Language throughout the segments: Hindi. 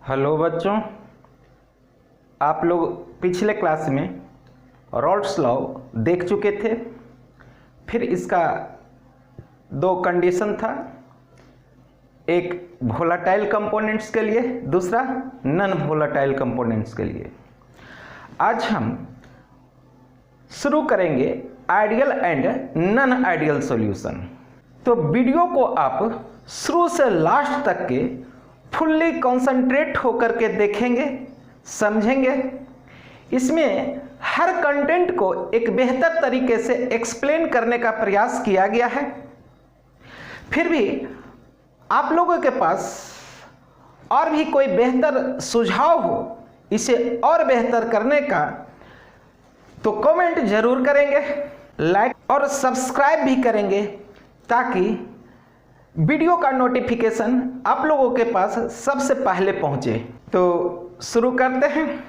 हेलो बच्चों, आप लोग पिछले क्लास में रॉल्स लॉ देख चुके थे। फिर इसका दो कंडीशन था, एक वोलेटाइल कंपोनेंट्स के लिए, दूसरा नॉन वोलेटाइल कंपोनेंट्स के लिए। आज हम शुरू करेंगे ideal and non ideal solution. तो वीडियो को आप शुरू से लास्ट तक के फुल्ली कंसंट्रेट होकर के देखेंगे, समझेंगे। इसमें हर कंटेंट को एक बेहतर तरीके से एक्सप्लेन करने का प्रयास किया गया है। फिर भी आप लोगों के पास और भी कोई बेहतर सुझाव हो इसे और बेहतर करने का, तो कमेंट जरूर करेंगे, लाइक और सब्सक्राइब भी करेंगे, ताकि वीडियो का नोटिफिकेशन आप लोगों के पास सबसे पहले पहुंचे। तो शुरू करते हैं।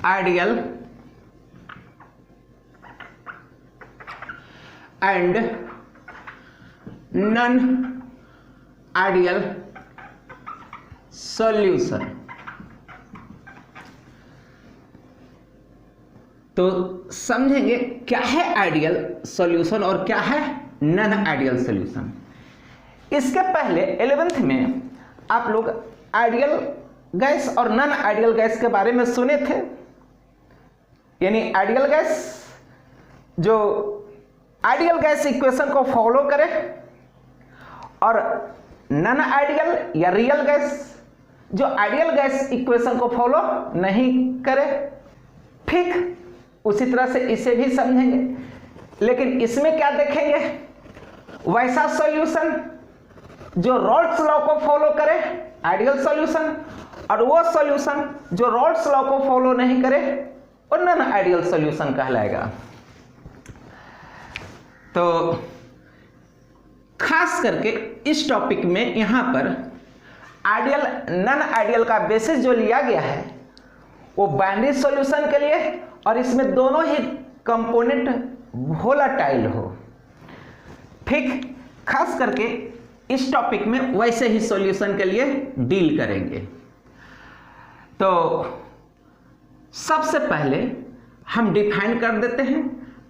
Ideal and non ideal solution. तो समझेंगे क्या है आइडियल सॉल्यूशन और क्या है नॉन आइडियल सॉल्यूशन। इसके पहले 11th में आप लोग आइडियल गैस और नॉन आइडियल गैस के बारे में सुने थे। यानी आइडियल गैस जो आइडियल गैस इक्वेशन को फॉलो करे, और नॉन आइडियल या रियल गैस जो आइडियल गैस इक्वेशन को फॉलो नहीं करे। ठीक उसी तरह से इसे भी समझेंगे, लेकिन इसमें क्या देखेंगे, वैसा सॉल्यूशन जो रॉल्स लॉ को फॉलो करे, आइडियल सॉल्यूशन, और वो सॉल्यूशन जो रॉल्स लॉ को फॉलो नहीं करे और नॉन आइडियल सॉल्यूशन कहलाएगा। तो खास करके इस टॉपिक में यहां पर आइडियल नॉन आइडियल का बेसिस जो लिया गया है वो बाइनरी सॉल्यूशन के लिए, और इसमें दोनों ही कंपोनेंट वोलेटाइल हो। ठीक, खास करके इस टॉपिक में वैसे ही सॉल्यूशन के लिए डील करेंगे। तो सबसे पहले हम डिफाइन कर देते हैं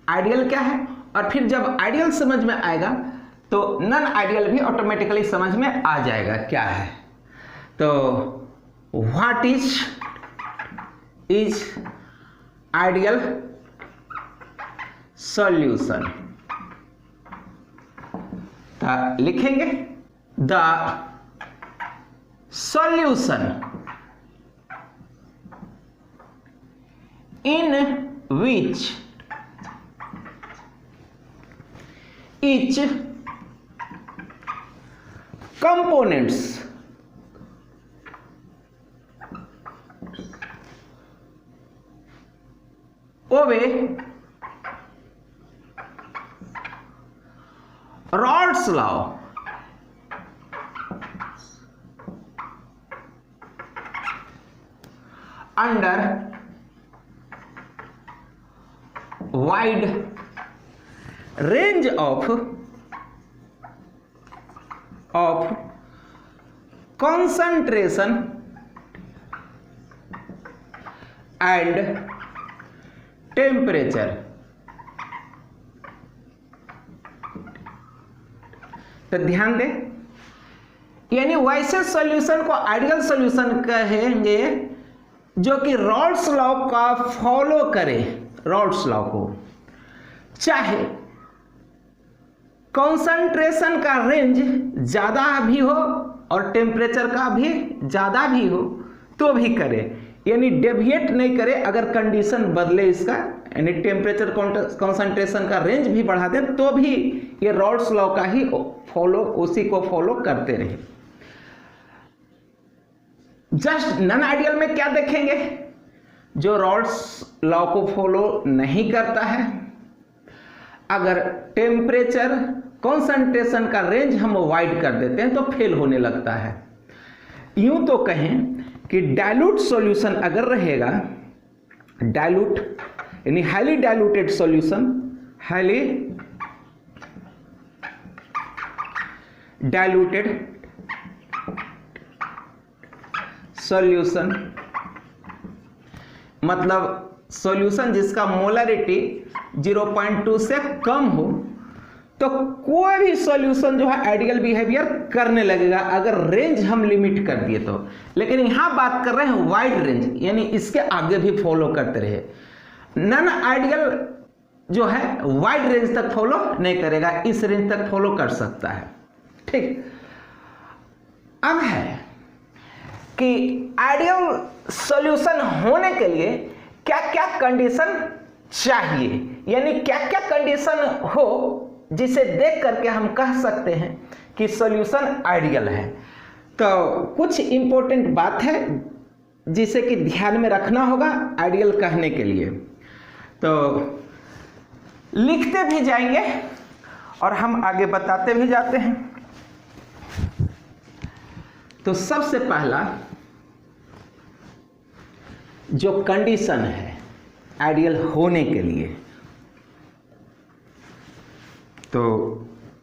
आइडियल क्या है, और फिर जब आइडियल समझ में आएगा तो नॉन आइडियल भी ऑटोमेटिकली समझ में आ जाएगा क्या है। तो व्हाट इज आइडियल सॉल्यूशन। तो लिखेंगे the solution in which each components obey Rod's law under wide range of concentration and temperature। तो ध्यान दें, यानी वैसे सॉल्यूशन को आइडियल सॉल्यूशन कहेंगे जो कि रॉल्स लॉ का फॉलो करे। रॉल्स लॉ को चाहे कंसंट्रेशन का रेंज ज्यादा भी हो और टेम्परेचर का भी ज्यादा भी हो तो भी करे, यानी डेविएट नहीं करे। अगर कंडीशन बदले इसका, यानी टेम्परेचर कंसंट्रेशन का रेंज भी बढ़ा दे तो भी ये रॉल्स लॉ का ही फॉलो, उसी को फॉलो करते रहे। जस्ट नॉन आइडियल में क्या देखेंगे, जो रॉल्स लॉ को फॉलो नहीं करता है, अगर टेम्परेचर कंसंट्रेशन का रेंज हम वाइड कर देते हैं तो फेल होने लगता है। यूं तो कहें कि डाइल्यूट सॉल्यूशन अगर रहेगा, डाइल्यूट यानी highly diluted solution, highly diluted solution मतलब सॉल्यूशन जिसका मोलरिटी 0.2 से कम हो, तो कोई भी सॉल्यूशन जो है आइडियल बिहेवियर करने लगेगा अगर रेंज हम लिमिट कर दिए तो। लेकिन यहां बात कर रहे हैं वाइड रेंज, यानी इसके आगे भी फॉलो करते रहे। नॉन आइडियल जो है वाइड रेंज तक फॉलो नहीं करेगा, इस रेंज तक फॉलो कर सकता है। ठीक, अब है कि आइडियल सॉल्यूशन होने के लिए क्या क्या कंडीशन चाहिए, यानी क्या क्या कंडीशन हो जिसे देख करके हम कह सकते हैं कि सॉल्यूशन आइडियल है। तो कुछ इंपॉर्टेंट बात है जिसे कि ध्यान में रखना होगा आइडियल कहने के लिए। तो लिखते भी जाएंगे और हम आगे बताते भी जाते हैं। तो सबसे पहला जो कंडीशन है आइडियल होने के लिए, तो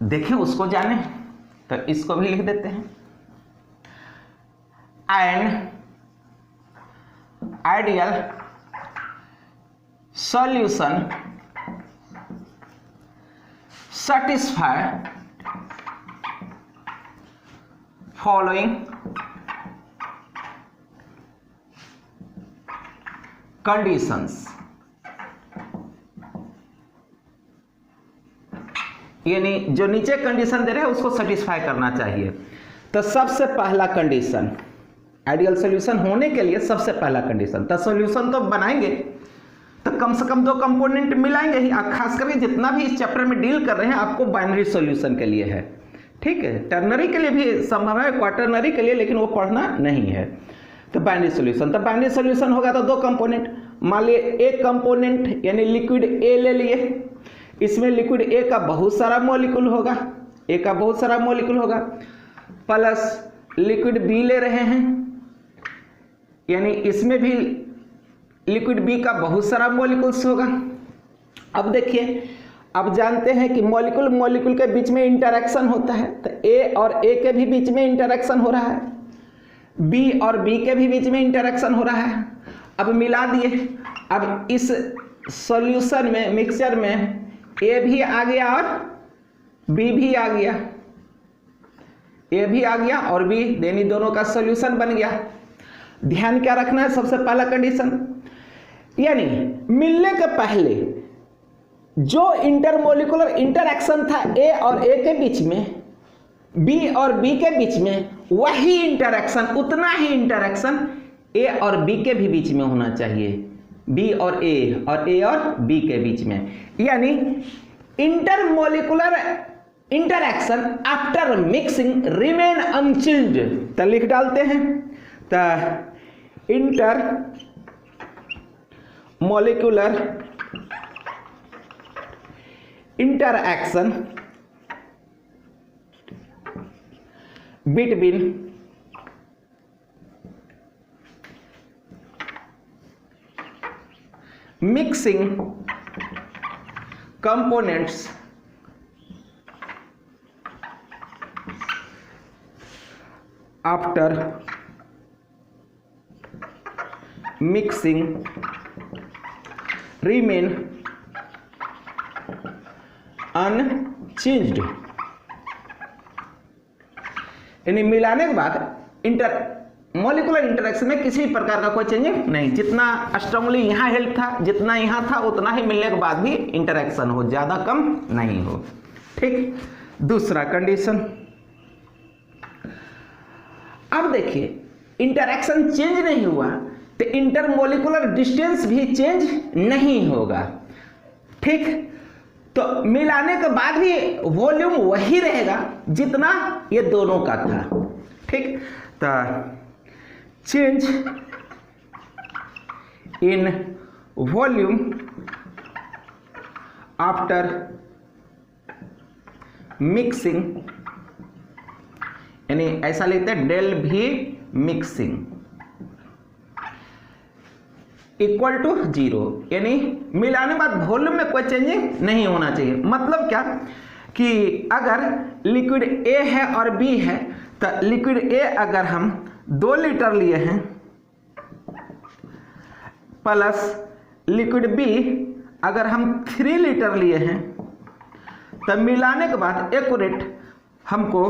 देखें उसको जाने, तो इसको भी लिख देते हैं। And ideal solution satisfy following conditions, यानी जो नीचे कंडीशन दे रहे हैं उसको सेटिस्फाई करना चाहिए। तो सबसे पहला कंडीशन आइडियल सॉल्यूशन होने के लिए, सबसे पहला कंडीशन, तो सॉल्यूशन तो बनाएंगे तो कम से कम 2 कंपोनेंट मिलाएंगे ही। खास करके जितना भी इस चैप्टर में डील कर रहे हैं आपको बाइनरी सॉल्यूशन के लिए है, ठीक है। टर्नरी के लिए भी संभव है, क्वार्टरनरी के लिए, लेकिन वो पढ़ना नहीं है। तो बाइनरी सॉल्यूशन, तो बाइनरी सॉल्यूशन होगा तो 2 कंपोनेंट, मान लिए एक कंपोनेंट यानी लिक्विड ए ले लिए, इसमें लिक्विड ए का बहुत सारा मॉलिक्यूल होगा, ए का बहुत सारा मॉलिक्यूल होगा, प्लस लिक्विड बी ले रहे हैं, यानी इसमें भी लिक्विड बी का बहुत सारा मॉलिक्यूल्स होगा। अब देखिए, अब जानते हैं कि मॉलिक्यूल मॉलिक्यूल के बीच में इंटरेक्शन होता है, तो ए और ए के भी बीच में इंटरेक्शन हो रहा है, बी और बी के भी बीच में इंटरेक्शन हो रहा है। अब मिला दिए, अब इस सॉल्यूशन में, मिक्सचर में ए भी आ गया और बी भी आ गया, ए भी आ गया और बी, यानी दोनों का सॉल्यूशन बन गया। ध्यान क्या रखना है, सबसे पहला कंडीशन, यानी मिलने के पहले जो इंटरमोलिकुलर इंटरेक्शन था ए और ए के बीच में, बी और बी के बीच में, वही इंटरेक्शन, उतना ही इंटरेक्शन ए और बी के भी बीच में होना चाहिए, बी और ए और बी के बीच में। यानी intermolecular interaction after mixing remain unchanged. तो लिख डालते हैं, तो inter molecular interaction between mixing components after mixing remain unchanged। यानी मिलाने के बाद मॉलिक्यूलर इंटरेक्शन में किसी प्रकार का कोई चेंजिंग नहीं, जितना स्ट्रांगली यहाँ हेल्प था, जितना यहाँ था, उतना ही मिलने के बाद भी इंटरेक्शन हो, ज्यादा कम नहीं हो। ठीक, दूसरा कंडीशन, अब देखिए इंटरेक्शन चेंज नहीं हुआ तो इंटरमोलिकुलर डिस्टेंस भी चेंज नहीं होगा। ठीक, तो मिलाने के बाद भी वॉल्यूम वही रहेगा जितना ये दोनों का था। ठीक, तो change in volume after mixing यानी ऐसा लिखते हैं डेल भी मिक्सिंग इक्वल टू 0, यानी मिलाने के बाद वॉल्यूम में कोई चेंजिंग नहीं होना चाहिए। मतलब क्या कि अगर लिक्विड ए है और बी है तो लिक्विड ए अगर हम 2 लीटर लिए हैं प्लस लिक्विड बी अगर हम 3 लीटर लिए हैं तब मिलाने के बाद एक्यूरेट हमको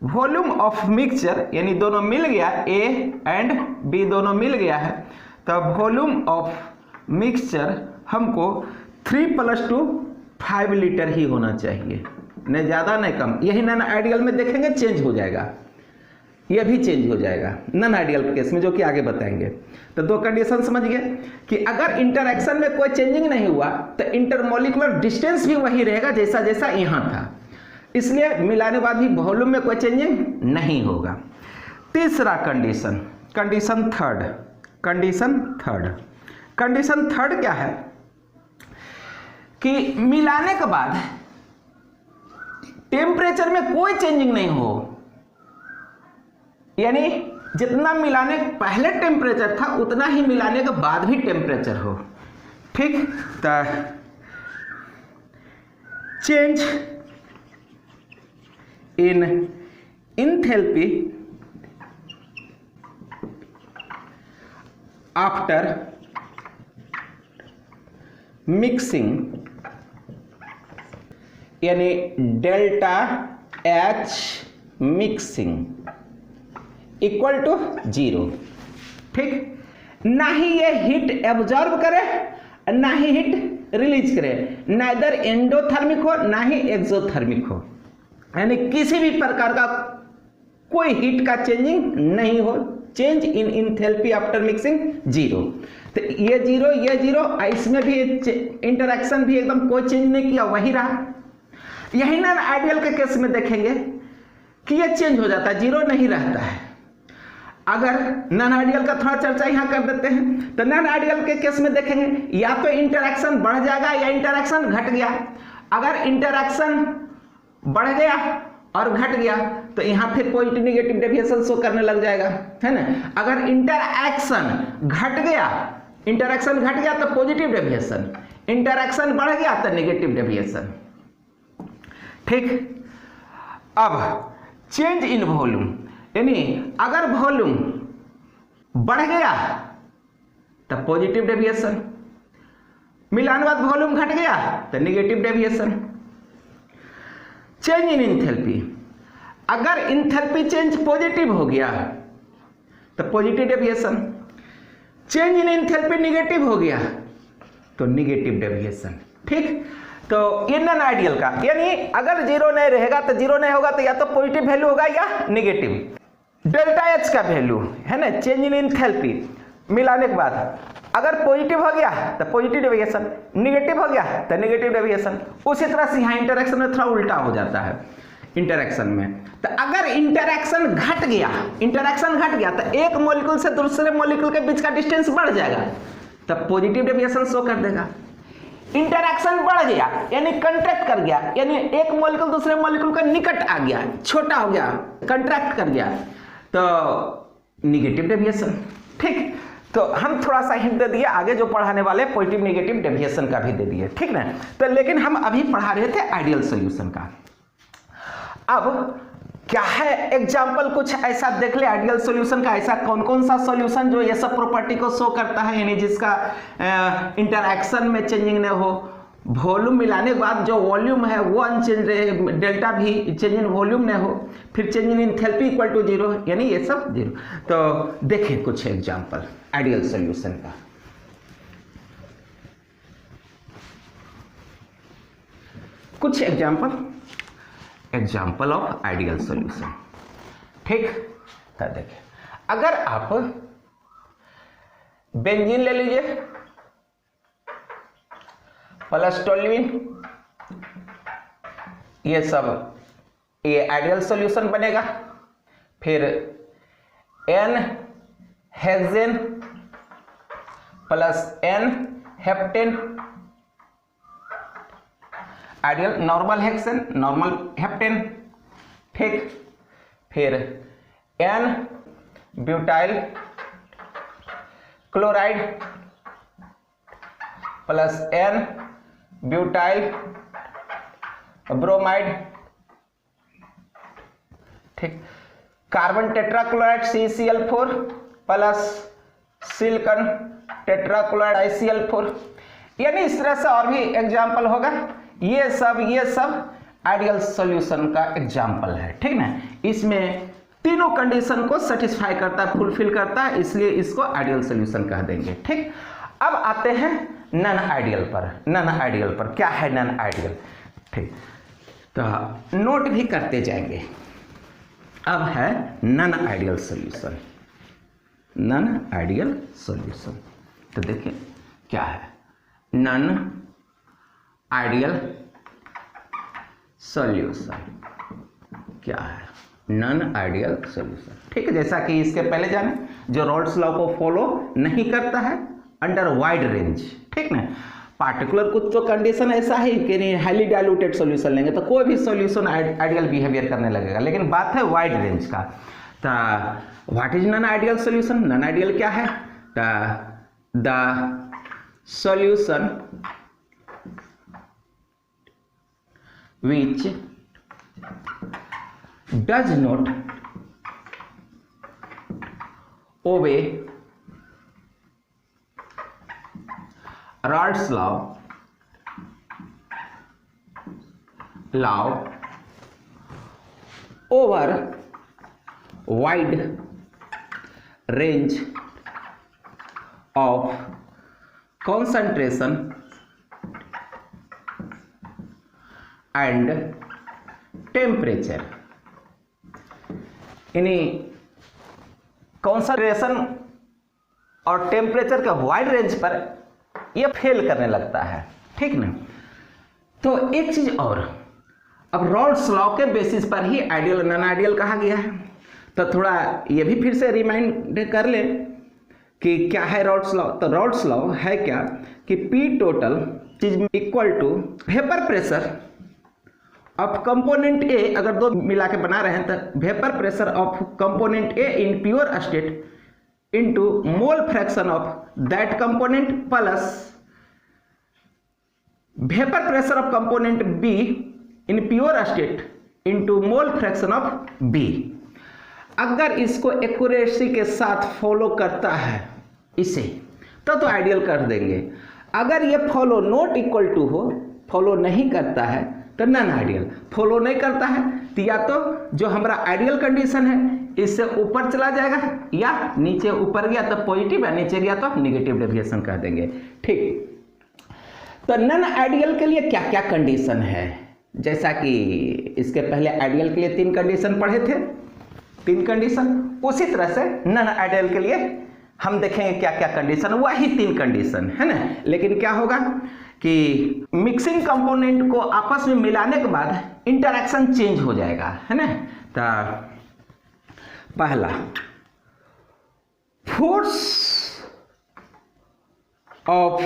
वॉल्यूम ऑफ मिक्सचर यानी दोनों मिल गया, ए एंड बी दोनों मिल गया है, तब वॉल्यूम ऑफ मिक्सचर हमको 3 + 2 5 लीटर ही होना चाहिए, न ज़्यादा न कम। यही नॉन आइडियल में देखेंगे चेंज हो जाएगा, यह भी चेंज हो जाएगा नॉन आइडियल केस में, जो कि आगे बताएंगे। तो 2 कंडीशन समझ गए कि अगर इंटरैक्शन में कोई चेंजिंग नहीं हुआ तो इंटरमोलिकुलर डिस्टेंस भी वही रहेगा जैसा जैसा यहाँ था, इसलिए मिलाने बाद भी वॉल्यूम में कोई चेंजिंग नहीं होगा। तीसरा कंडीशन, कंडीशन थर्ड क्या है कि मिलाने के बाद टेम्परेचर में कोई चेंजिंग नहीं हो, यानी जितना मिलाने पहले टेम्परेचर था उतना ही मिलाने के बाद भी टेम्परेचर हो। ठीक, तो change in enthalpy after mixing यानी delta H mixing equal to 0। ठीक, ना ही ये हीट एब्जॉर्ब करे ना ही हीट रिलीज करे, नाइदर एंडोथर्मिक हो ना ही एक्सोथर्मिक हो, यानी किसी भी प्रकार का कोई हीट का चेंजिंग नहीं हो। Change in enthalpy after mixing 0। तो ये 0 इसमें भी इंटरैक्शन भी एकदम कोई चेंज नहीं किया, वही रहा। यही नॉन आइडियल के केस में देखेंगे कि ये चेंज हो जाता है, 0 नहीं रहता है। अगर नॉन आइडियल का थोड़ा चर्चा यहाँ कर देते हैं, तो नॉन आइडियल के केस में देखेंगे या तो इंटरैक्शन बढ़ जाएगा या इंटरैक्शन घट गया। अगर इंटरैक्शन बढ़ गया और घट गया तो यहाँ फिर पॉजिटिव नेगेटिव डेविएशन शो करने लग जाएगा, है ना। अगर इंटरैक्शन घट गया तो पॉजिटिव डेविएशन, इंटरैक्शन बढ़ गया तो नेगेटिव डेविएशन। ठीक, अब चेंज इन वॉल्यूम, यानी अगर वॉल्यूम बढ़ गया तो पॉजिटिव डेविएशन, मिलाने बाद वॉल्यूम घट गया तो negative deviation. Change in enthalpy, अगर एंथैल्पी चेंज पॉजिटिव हो गया तो positive deviation, change in enthalpy negative हो गया तो नेगेटिव डेविएशन। ठीक, तो ये नॉन आइडियल का, यानी अगर 0 नहीं रहेगा तो 0 नहीं होगा तो या तो पॉजिटिव वैल्यू होगा या नेगेटिव। डेल्टा एच का वैल्यू है ना, चेंज इन एंथैल्पी मिलाने के बाद अगर पॉजिटिव हो गया तो पॉजिटिव डेविएशन, नेगेटिव हो गया तो नेगेटिव डेविएशन। उसी तरह से यहाँ इंटरैक्शन में थोड़ा उल्टा हो जाता है। इंटरैक्शन में तो अगर इंटरैक्शन घट गया तो एक मॉलिक्यूल से दूसरे मॉलिक्यूल के बीच का डिस्टेंस बढ़ जाएगा तब पॉजिटिव डेविएशन शो कर देगा। इंटरैक्शन बढ़ गया यानी कंट्रैक्ट कर गया, यानी एक मॉलिक्यूल दूसरे मॉलिक्यूल का निकट आ गया, छोटा हो गया, कंट्रैक्ट कर गया तो नेगेटिव डेविएशन। ठीक, तो हम थोड़ा सा हिंट दे दिए, आगे जो पढ़ाने वाले पॉजिटिव नेगेटिव डेविएशन का भी दे दिए। ठीक ना, तो लेकिन हम अभी पढ़ा रहे थे आइडियल सॉल्यूशन का। अब क्या है एग्जाम्पल, कुछ ऐसा देख ले आइडियल सॉल्यूशन का, ऐसा कौन कौन सा सॉल्यूशन जो ये सब प्रॉपर्टी को शो करता है, यानी जिसका इंटरैक्शन में चेंजिंग न हो, वॉल्यूम मिलाने के बाद जो वॉल्यूम है वो अनचेंज रहे, डेल्टा भी चेंज इन वॉल्यूम न हो, फिर change in enthalpy equal to 0, यानी ये सब 0। तो देखें कुछ एग्जाम्पल आइडियल सॉल्यूशन का। कुछ एग्जाम्पल ऑफ आइडियल सॉल्यूशन। ठीक, तो देखिए अगर आप बेंजीन ले लीजिए प्लस टोल्यूइन, ये सब ये आइडियल सॉल्यूशन बनेगा। फिर n hexane plus n heptane, ideal normal hexane normal heptane. ठीक, फिर N butyl chloride plus N butyl bromide, ठीक। Carbon tetrachloride CCl4 plus silicon tetrachloride ICl4। यानी इस तरह से और भी एग्जाम्पल होगा। ये सब आइडियल सॉल्यूशन का एग्जाम्पल है, ठीक ना। इसमें तीनों कंडीशन को सेटिस्फाई करता है, फुलफिल करता है, इसलिए इसको आइडियल सॉल्यूशन कह देंगे, ठीक। अब आते हैं नॉन आइडियल पर। नॉन आइडियल पर क्या है नॉन आइडियल, ठीक, तो नोट भी करते जाएंगे। अब है non ideal solution. Non ideal solution तो देखिए क्या है नॉन आइडियल सॉल्यूशन, क्या है नॉन आइडियल सॉल्यूशन, ठीक है। जैसा कि इसके पहले जाने, जो रॉल्स लॉ को फॉलो नहीं करता है अंडर वाइड रेंज, ठीक ना। पार्टिकुलर कुछ तो कंडीशन ऐसा है कि नहीं हाईली डाइल्यूटेड सॉल्यूशन लेंगे तो कोई भी सॉल्यूशन आइडियल बिहेवियर करने लगेगा, लेकिन बात है वाइड रेंज का। तो what is non ideal solution? Non ideal क्या है? The solution which does not obey Raoult's law over wide range of concentration and temperature। यानी कॉन्सेंट्रेशन और टेम्परेचर के वाइड रेंज पर यह फेल करने लगता है, ठीक ना। तो एक चीज और, अब रॉल्स लॉ के बेसिस पर ही आइडियल नॉन आइडियल कहा गया है, तो थोड़ा ये भी फिर से रिमाइंड कर ले कि क्या है रॉल्स लॉ। तो रॉल्स लॉ है क्या कि P total is equal to vapour pressure of component A, अगर दो मिला के बना रहे हैं तो vapour pressure of component A in pure state into mole fraction of that component plus vapour pressure of component B in pure state into mole fraction of B. अगर इसको एक्यूरेसी के साथ फॉलो करता है इसे तो आइडियल कर देंगे। अगर ये फॉलो नॉट इक्वल टू हो, फॉलो नहीं करता है तो नॉन आइडियल। फॉलो नहीं करता है तो या तो जो हमारा आइडियल कंडीशन है इससे ऊपर चला जाएगा, या नीचे ऊपर गया तो पॉजिटिव है, नीचे गया तो नेगेटिव डेविएशन कह देंगे, ठीक। तो नॉन आइडियल के लिए क्या क्या कंडीशन है, जैसा कि इसके पहले आइडियल के लिए 3 कंडीशन पढ़े थे, 3 कंडीशन, उसी तरह से नॉन आइडियल के लिए हम देखेंगे क्या क्या कंडीशन, वही 3 कंडीशन है ना। लेकिन क्या होगा कि मिक्सिंग कंपोनेंट को आपस में मिलाने के बाद इंटरैक्शन चेंज हो जाएगा, है ना। तो पहला force of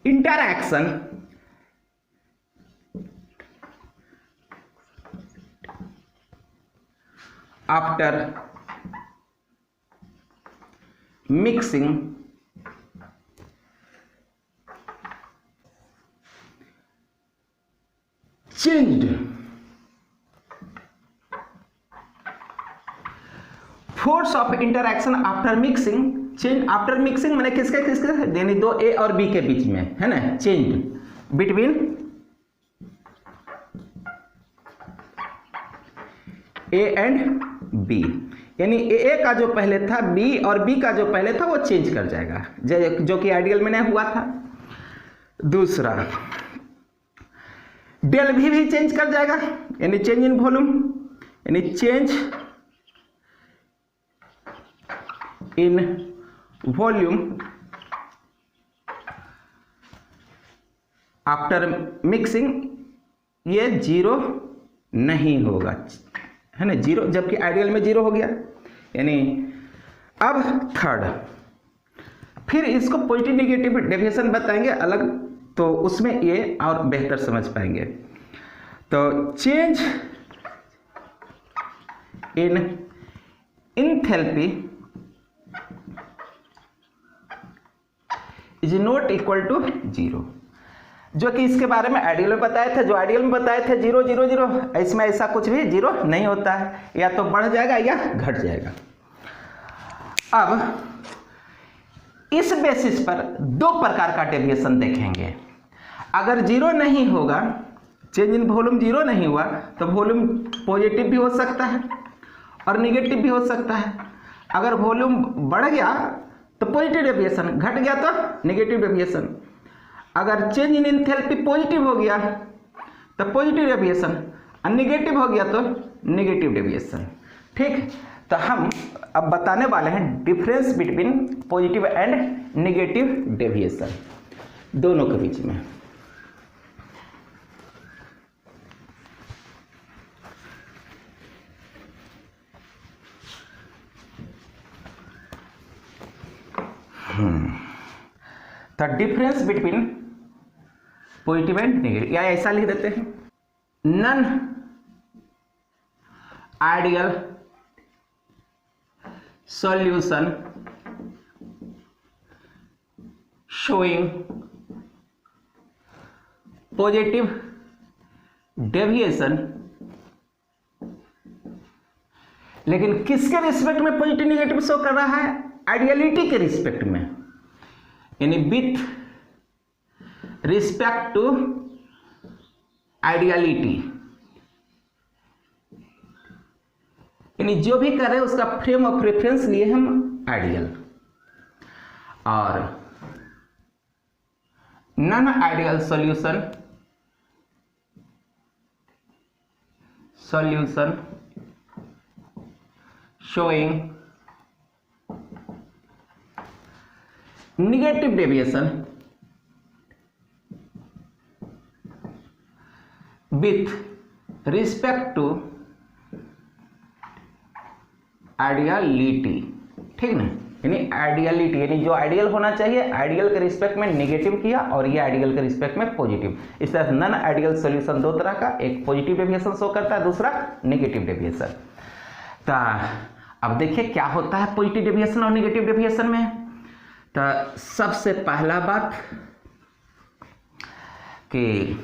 interaction after mixing changed। Force of interaction after mixing change. After mixing मैंने किसके यानी 2 ए और बी के बीच में, है ना, change between A and B. यानी ए का जो पहले था बी और बी का जो पहले था वो चेंज कर जाएगा, जो कि आइडियल में नहीं हुआ था। दूसरा डेल भी चेंज कर जाएगा, यानी चेंज इन वॉल्यूम, यानी change in volume after mixing, ये 0 नहीं होगा, है ना, 0, जबकि आइडियल में 0 हो गया। यानी अब थर्ड, फिर इसको पॉजिटिव नेगेटिव डेविएशन बताएंगे अलग, तो उसमें ये और बेहतर समझ पाएंगे। तो change in enthalpy is not equal to 0, जो कि इसके बारे में आइडियल में बताए थे, जो आइडियल में बताए थे 0 0 0, इसमें ऐसा कुछ भी 0 नहीं होता है, या तो बढ़ जाएगा या घट जाएगा। अब इस बेसिस पर दो प्रकार का डेविएशन देखेंगे। अगर 0 नहीं होगा, चेंज इन वॉल्यूम 0 नहीं हुआ, तो वॉल्यूम पॉजिटिव भी हो सकता है और निगेटिव भी हो सकता है। अगर वॉल्यूम बढ़ गया तो पॉजिटिव डेविएशन, घट गया तो नेगेटिव डेविएशन। अगर चेंज इन एंथैल्पी पॉजिटिव हो गया तो पॉजिटिव डेविएशन, और निगेटिव हो गया तो नेगेटिव डेविएशन। ठीक, तो हम अब बताने वाले हैं difference between positive and negative deviation दोनों के बीच में। तो difference between positive and negative, या ऐसा लिख देते हैं, non ideal solution showing positive deviation. लेकिन किसके रिस्पेक्ट में पॉजिटिव नेगेटिव शो कर रहा है? आइडियलिटी के रिस्पेक्ट में, यानी विथ रिस्पेक्ट टू आइडियलिटी, यानी जो भी कर रहे हैं उसका फ्रेम ऑफ रेफरेंस लिए हम आइडियल। और non ideal solution showing negative deviation with respect to ideality. ठीक ना, यानी आइडियलिटी, यानी जो आइडियल होना चाहिए आइडियल के रिस्पेक्ट में नेगेटिव किया, और ये आइडियल के रिस्पेक्ट में पॉजिटिव। इस तरह नॉन आइडियल सॉल्यूशन दो तरह का, एक पॉजिटिव डेविएशन शो करता है, दूसरा नेगेटिव डेविएशन। तो अब देखिए क्या होता है पॉजिटिव डेविएशन और नेगेटिव डेविएशन में। तो सबसे पहला बात कि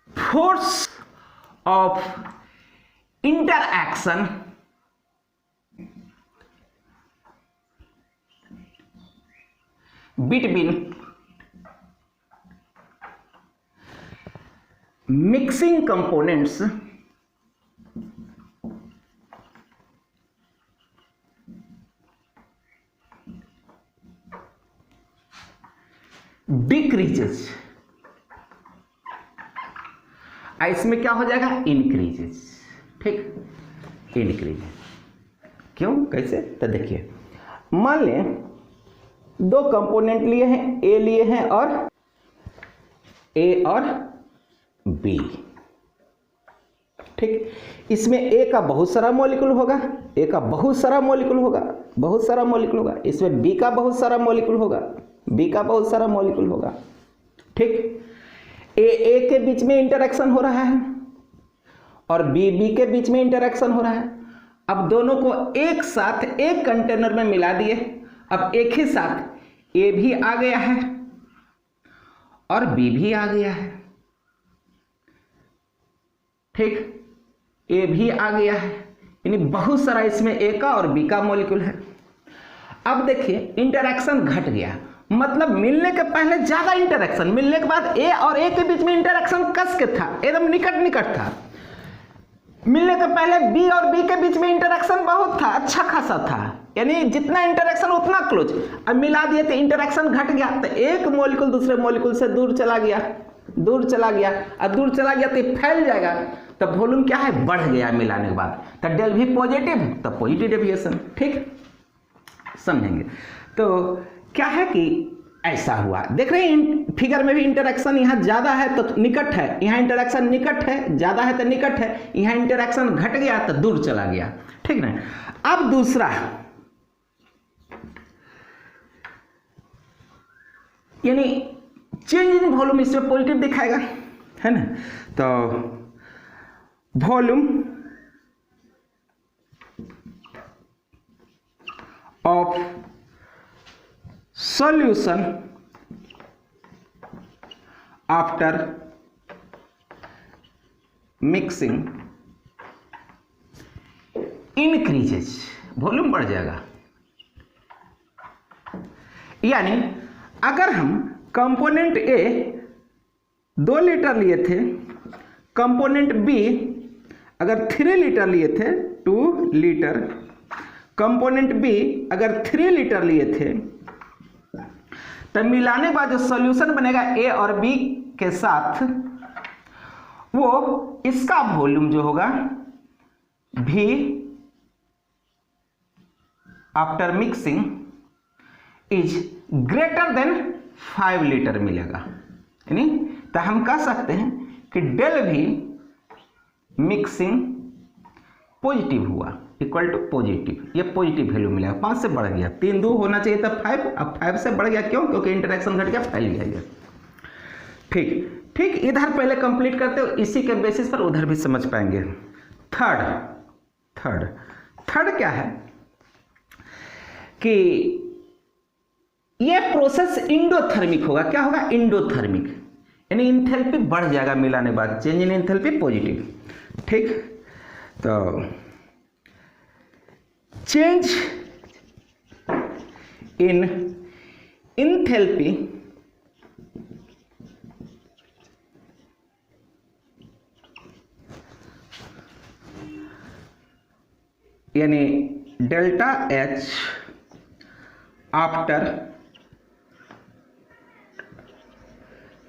force of interaction between mixing components decreases, इसमें क्या हो जाएगा? इंक्रीजेस। ठीक, इंक्रीज। क्यों, कैसे? तो देखिए, मान लें दो कंपोनेंट लिए हैं, ए लिए हैं और ए और बी। ठीक, इसमें ए का बहुत सारा मॉलिक्यूल होगा, ए का बहुत सारा मॉलिक्यूल होगा, बहुत सारा मॉलिक्यूल होगा। इसमें बी का बहुत सारा मॉलिक्यूल होगा, बी का बहुत सारा मॉलिक्यूल होगा। ठीक, ए के बीच में इंटरेक्शन हो रहा है और बी के बीच में इंटरेक्शन हो रहा है। अब दोनों को एक साथ एक कंटेनर में मिला दिए। अब एक ही साथ ए भी आ गया है और बी भी आ गया है। ठीक, ए भी आ गया है, यानी बहुत सारा इसमें ए का और बी का मॉलिक्यूल है। अब देखिए इंटरेक्शन घट गया, मतलब मिलने के पहले ज्यादा इंटरेक्शन, मिलने के बाद ए और ए के बीच में इंटरेक्शन कस के था, एकदम निकट निकट था। मिलने के पहले बी और बी के बीच में इंटरेक्शन बहुत था, अच्छा खासा था, यानी जितना इंटरेक्शन उतना क्लोज। अब मिला दिए तो इंटरेक्शन घट गया, तो एक मॉलिक्यूल दूसरे मॉलिक्यूल से दूर चला गया, दूर चला गया, और दूर चला गया तो फैल जाएगा। तो वॉल्यूम क्या है? बढ़ गया मिलाने के बाद। तो डेल भी पॉजिटिव, तो पॉजिटिव डेविएशन। ठीक, समझेंगे। तो क्या है कि ऐसा हुआ, देख रहे हैं फिगर में भी इंटरेक्शन यहाँ ज्यादा है तो निकट है, यहाँ इंटरेक्शन निकट है, ज्यादा है तो निकट है, यहाँ इंटरेक्शन घट गया तो दूर चला गया। ठीक ना। अब दूसरा, यानी चेंज इन वॉल्यूम इसमें पॉजिटिव दिखाएगा, है ना। तो volume of solution after mixing increases, volume बढ़ जाएगा। यानी अगर हम कंपोनेंट ए 2 लीटर लिए थे, कंपोनेंट बी अगर 3 लीटर लिए थे 2 लीटर, कंपोनेंट बी अगर 3 लीटर लिए थे, तब मिलाने के बाद जो सॉल्यूशन बनेगा ए और बी के साथ, वो इसका वॉल्यूम जो होगा भी after mixing is greater than 5 litre मिलेगा। यानी तो हम कह सकते हैं कि डेल भी मिक्सिंग पॉजिटिव हुआ, इक्वल टू पॉजिटिव, ये पॉजिटिव वैल्यू मिलेगा। 5 से बढ़ गया, 3 2 होना चाहिए था 5, अब 5 से बढ़ गया, क्यों? क्योंकि इंटरेक्शन घट गया, फैल गया ये। ठीक, इधर पहले कंप्लीट करते हो, इसी के बेसिस पर उधर भी समझ पाएंगे। थर्ड क्या है कि ये प्रोसेस इंडोथर्मिक होगा। क्या होगा? इंडोथर्मिक, यानी इंथैल्पी बढ़ जाएगा मिलाने बाद, चेंज इन इंथैल्पी पॉजिटिव। ठीक, तो चेंज इन इंथैल्पी यानी डेल्टा एच आफ्टर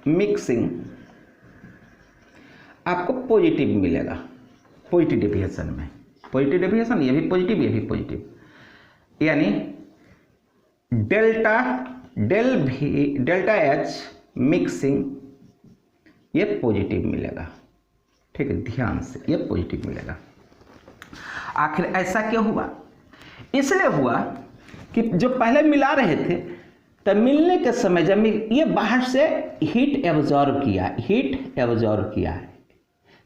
मिक्सिंग आपको पॉजिटिव मिलेगा, पॉजिटिव डेविएशन में। पॉजिटिव डेविएशन, ये भी पॉजिटिव, ये भी पॉजिटिव, यानी डेल्टा एच मिक्सिंग ये पॉजिटिव मिलेगा। ठीक है, ध्यान से, ये पॉजिटिव मिलेगा। आखिर ऐसा क्यों हुआ? इसलिए हुआ कि जो पहले मिला रहे थे, तब मिलने के समय जब ये बाहर से हीट एब्जॉर्ब किया है,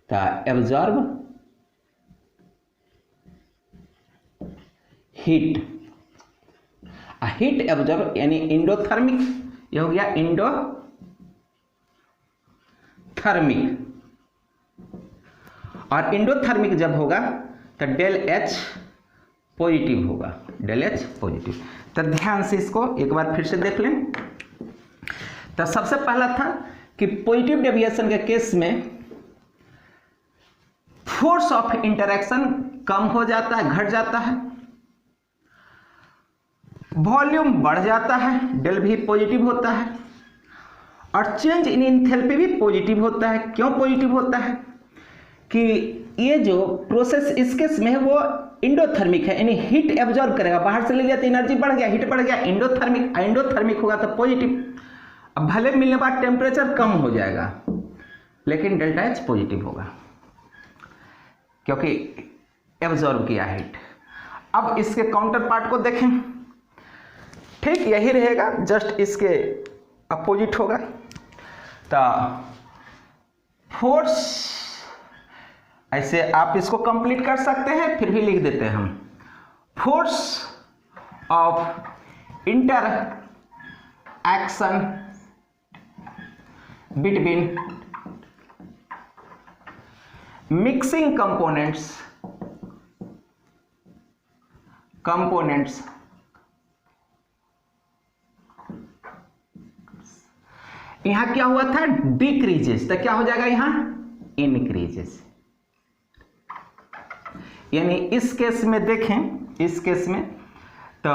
तो एब्जॉर्ब हीट एब्जॉर्ब यानी इंडोथर्मिक, ये हो गया इंडोथर्मिक। और इंडोथर्मिक जब होगा तो डेल एच पॉजिटिव होगा, डेल एच पॉजिटिव। तो ध्यान से इसको एक बार फिर से देख लें। तो सबसे पहला था कि पॉजिटिव डेविएशन के केस में फोर्स ऑफ इंटरेक्शन कम हो जाता है, घट जाता है, वॉल्यूम बढ़ जाता है, डेल भी पॉजिटिव होता है, और चेंज इन इंथैल्पी भी पॉजिटिव होता है। क्यों पॉजिटिव होता है? कि ये जो प्रोसेस इस केस में है वो इंडोथर्मिक है, यानी हीट एब्जॉर्ब करेगा, बाहर से ले लिया तो एनर्जी बढ़ गया, हीट बढ़ गया, इंडोथर्मिक होगा तो पॉजिटिव। अब भले मिलने बाद टेम्परेचर कम हो जाएगा, लेकिन डेल्टा एच पॉजिटिव होगा क्योंकि एब्जॉर्ब किया हीट। अब इसके काउंटर पार्ट को देखें, ठीक यही रहेगा, जस्ट इसके अपोजिट होगा। तो फोर्स, ऐसे आप इसको कंप्लीट कर सकते हैं, फिर भी लिख देते हैं हम, force of inter action between mixing components यहां क्या हुआ था? डिक्रीजेस, तो क्या हो जाएगा यहां? इंक्रीजेस। यानी इस केस में देखें, इस केस में तो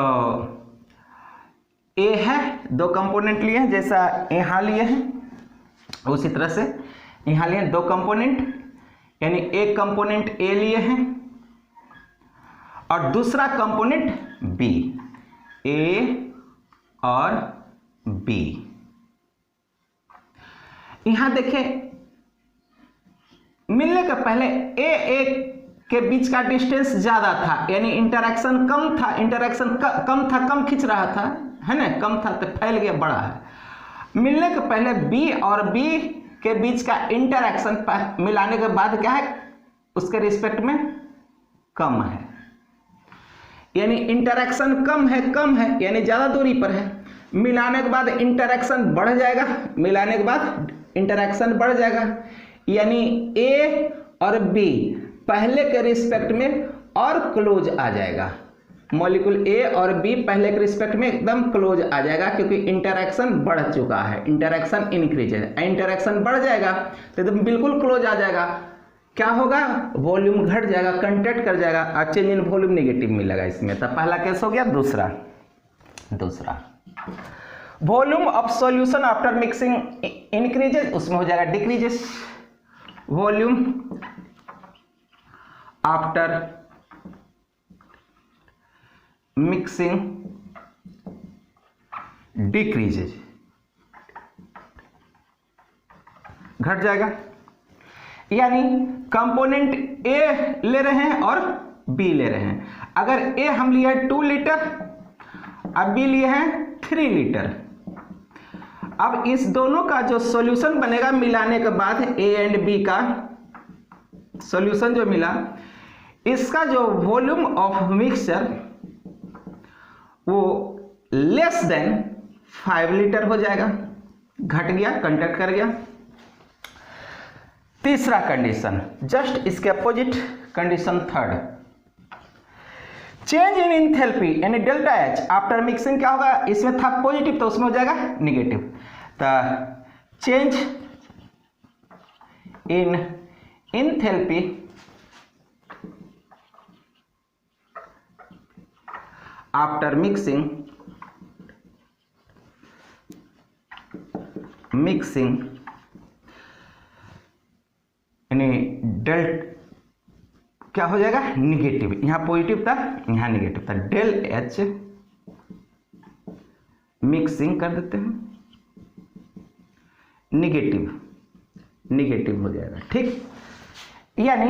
ए है, 2 कंपोनेंट लिए हैं, जैसा यहां लिए हैं उसी तरह से यहां लिए 2 कंपोनेंट, यानी एक कंपोनेंट ए लिए हैं और दूसरा कंपोनेंट बी, ए और बी। यहां देखें, मिलने के पहले ए के बीच का डिस्टेंस ज्यादा था, यानी इंटरेक्शन कम था, कम खींच रहा था, है ना, कम था तो फैल गया, बड़ा है। मिलने के पहले बी और बी के बीच का इंटरेक्शन मिलाने के बाद क्या है? उसके रिस्पेक्ट में कम है, यानी इंटरेक्शन कम है यानी ज़्यादा दूरी पर है। मिलाने के बाद इंटरेक्शन बढ़ जाएगा, मिलाने के बाद इंटरेक्शन बढ़ जाएगा, यानी ए और बी पहले के रिस्पेक्ट में और क्लोज आ जाएगा। मॉलिक्यूल ए और बी पहले के रिस्पेक्ट में एकदम क्लोज आ जाएगा, क्योंकि इंटरेक्शन बढ़ चुका है, इंटरेक्शन इंक्रीज है। इंटरेक्शन बढ़ जाएगा तो एकदम बिल्कुल क्लोज आ जाएगा। क्या होगा, वॉल्यूम घट जाएगा, कंट्रैक्ट कर जाएगा और चेंज इन वॉल्यूम नेगेटिव मिलेगा इसमें। तो पहला केस हो गया। दूसरा volume of solution after mixing increases, उसमें हो जाएगा decreases. Volume after mixing decreases, घट जाएगा। यानी कंपोनेंट ए ले रहे हैं और बी ले रहे हैं। अगर ए हम लिए 2 लीटर, अब बी लिए हैं 3 लीटर। अब इस दोनों का जो सॉल्यूशन बनेगा मिलाने के बाद, ए एंड बी का सॉल्यूशन जो मिला, इसका जो वॉल्यूम ऑफ मिक्सचर वो लेस देन 5 लीटर हो जाएगा, घट गया, कंडक्ट कर गया। तीसरा कंडीशन, जस्ट इसके opposite condition third, change in enthalpy यानी डेल्टा एच आफ्टर मिक्सिंग क्या होगा, इसमें था पॉजिटिव तो उसमें हो जाएगा निगेटिव। तो change in enthalpy after mixing यानी डेल्ट क्या हो जाएगा, निगेटिव। यहां पॉजिटिव था, यहां निगेटिव था। डेल एच मिक्सिंग कर देते हैं, निगेटिव हो जाएगा, ठीक। यानी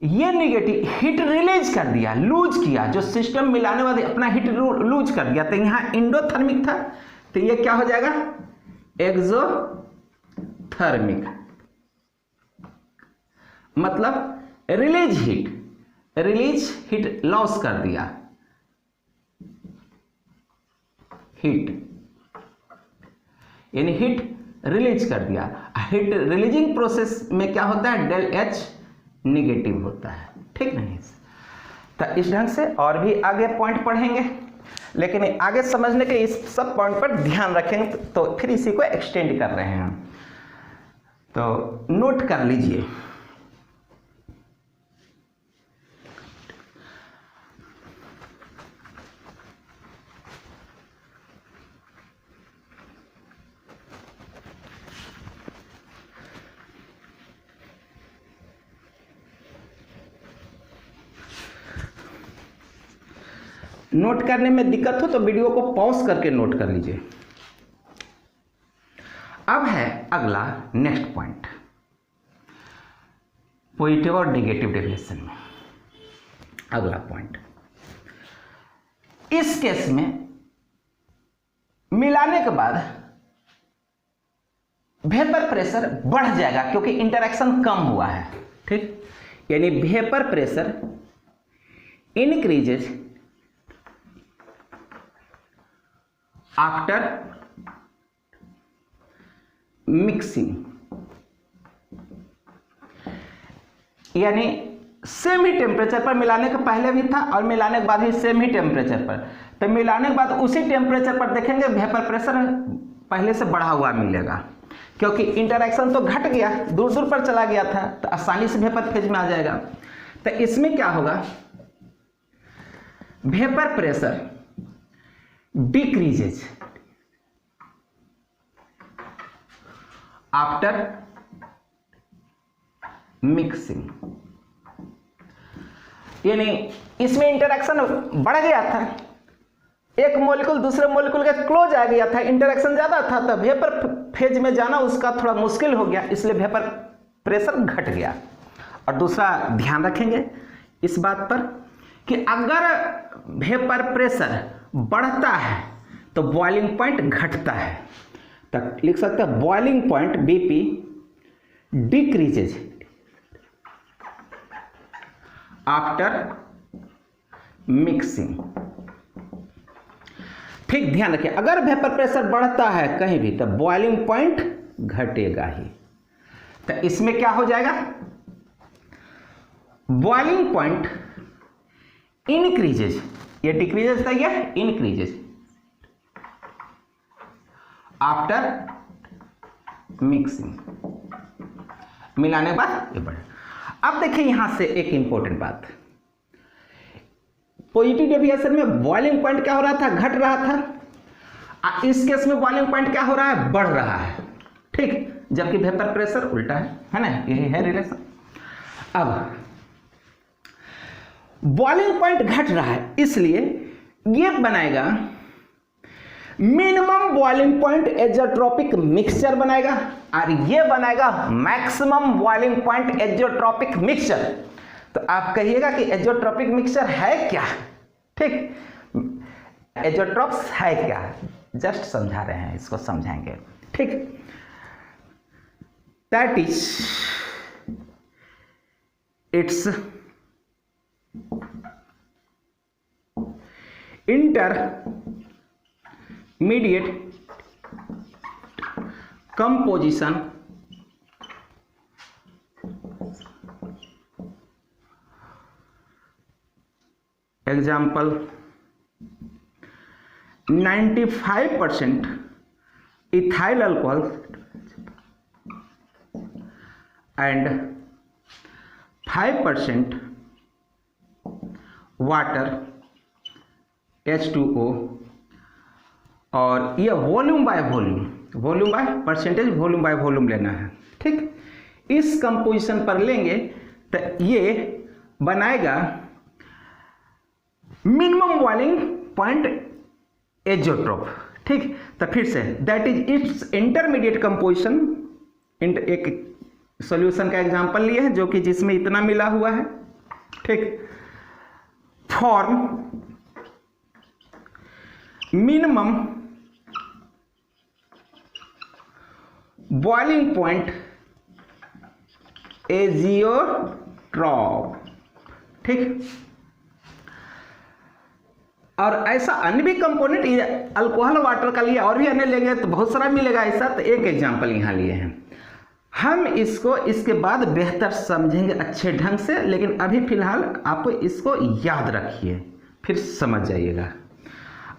ये निगेटिव हीट रिलीज कर दिया, लूज किया, जो सिस्टम मिलाने वाले अपना हीट लूज कर दिया। तो यहां इंडोथर्मिक था, तो ये क्या हो जाएगा, एक्सोथर्मिक, मतलब रिलीज हीट लॉस कर दिया, यानी हीट रिलीज कर दिया। हीट रिलीजिंग प्रोसेस में क्या होता है, डेल एच निगेटिव होता है, ठीक नहीं। तो इस ढंग से और भी आगे पॉइंट पढ़ेंगे, लेकिन आगे समझने के इस सब पॉइंट पर ध्यान रखेंगे। तो फिर इसी को एक्सटेंड कर रहे हैं, तो नोट कर लीजिए। नोट करने में दिक्कत हो तो वीडियो को पॉज करके नोट कर लीजिए। अब है अगला नेक्स्ट पॉइंट, पॉजिटिव और नेगेटिव डेफिनेशन में अगला पॉइंट। इस केस में मिलाने के बाद वेपर प्रेशर बढ़ जाएगा, क्योंकि इंटरेक्शन कम हुआ है, ठीक। यानी vapour pressure increases after mixing, यानी सेम ही टेम्परेचर पर, मिलाने के पहले भी था और मिलाने के बाद भी सेम ही टेम्परेचर पर। तो मिलाने के बाद उसी टेम्परेचर पर देखेंगे वेपर प्रेशर पहले से बढ़ा हुआ मिलेगा, क्योंकि इंटरेक्शन तो घट गया, दूर दूर पर चला गया था, तो आसानी से वेपर फेज में आ जाएगा। तो इसमें क्या होगा, vapour pressure decreases after mixing, यानी इसमें इंटरेक्शन बढ़ गया था, एक मॉलिक्यूल दूसरे मॉलिक्यूल के क्लोज आ गया था, इंटरेक्शन ज्यादा था, तो वेपर फेज में जाना उसका थोड़ा मुश्किल हो गया, इसलिए वेपर प्रेशर घट गया। और दूसरा ध्यान रखेंगे इस बात पर कि अगर वेपर प्रेशर बढ़ता है तो बॉइलिंग पॉइंट घटता है। तो लिख सकते हैं boiling point BP decreases after mixing. ठीक, ध्यान रखिए, अगर वेपर प्रेशर बढ़ता है कहीं भी तो बॉइलिंग पॉइंट घटेगा ही। तो इसमें क्या हो जाएगा, बॉइलिंग पॉइंट इंक्रीजेज, ये डिक्रीजेज था, ये इंक्रीजेज आफ्टर मिक्सिंग, मिलाने के बाद ये बढ़े। अब देखिए यहां से एक इंपॉर्टेंट बात, पॉजिटिव डेविएशन में बॉइलिंग पॉइंट क्या हो रहा था, घट रहा था। इस केस में बॉइलिंग पॉइंट क्या हो रहा है, बढ़ रहा है। ठीक, जबकि वेपर प्रेशर उल्टा है ना, यही है रिलेशन। अब बॉइलिंग पॉइंट घट रहा है, इसलिए ये बनाएगा minimum boiling point azeotropic mixture बनाएगा, और ये बनाएगा maximum boiling point azeotropic mixture. तो आप कहिएगा कि एज़ोट्रोपिक मिक्सचर है क्या। ठीक, एज़ोट्रोप्स है क्या, जस्ट समझा रहे हैं, इसको समझाएंगे। ठीक, that is it's intermediate composition example 95% ethyl alcohol and 5% water H2O, और ये volume by volume, volume by percentage, volume by volume लेना है। ठीक, इस कंपोजिशन पर लेंगे तो ये बनाएगा मिनिमम बॉइलिंग पॉइंट एज़ोट्रोप। ठीक, तो फिर say that is it's intermediate composition. एक सॉल्यूशन का एग्जांपल लिए हैं जो कि जिसमें इतना मिला हुआ है। ठीक, form minimum boiling point azeotrope. ठीक, और ऐसा अन्य भी कंपोनेंट, ये अल्कोहल वाटर का लिए और भी अन्य लेंगे तो बहुत सारा मिलेगा ऐसा। तो एक एग्जांपल यहाँ लिए हैं, हम इसको इसके बाद बेहतर समझेंगे अच्छे ढंग से, लेकिन अभी फिलहाल आपको इसको याद रखिए, फिर समझ जाइएगा।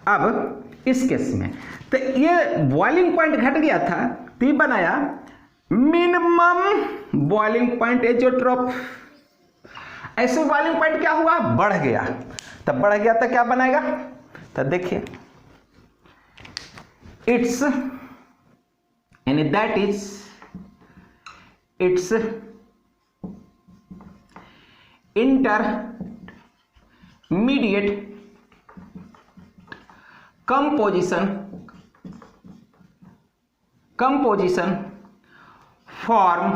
अब इस केस में तो ये बॉइलिंग पॉइंट घट गया था, तो बनाया मिनिमम बॉइलिंग पॉइंट एज़ोट्रोप। ऐसे बॉइलिंग पॉइंट क्या हुआ, बढ़ गया। तब बढ़ गया तो क्या बनाएगा, तो देखिए इट्स यानी that is it's intermediate composition form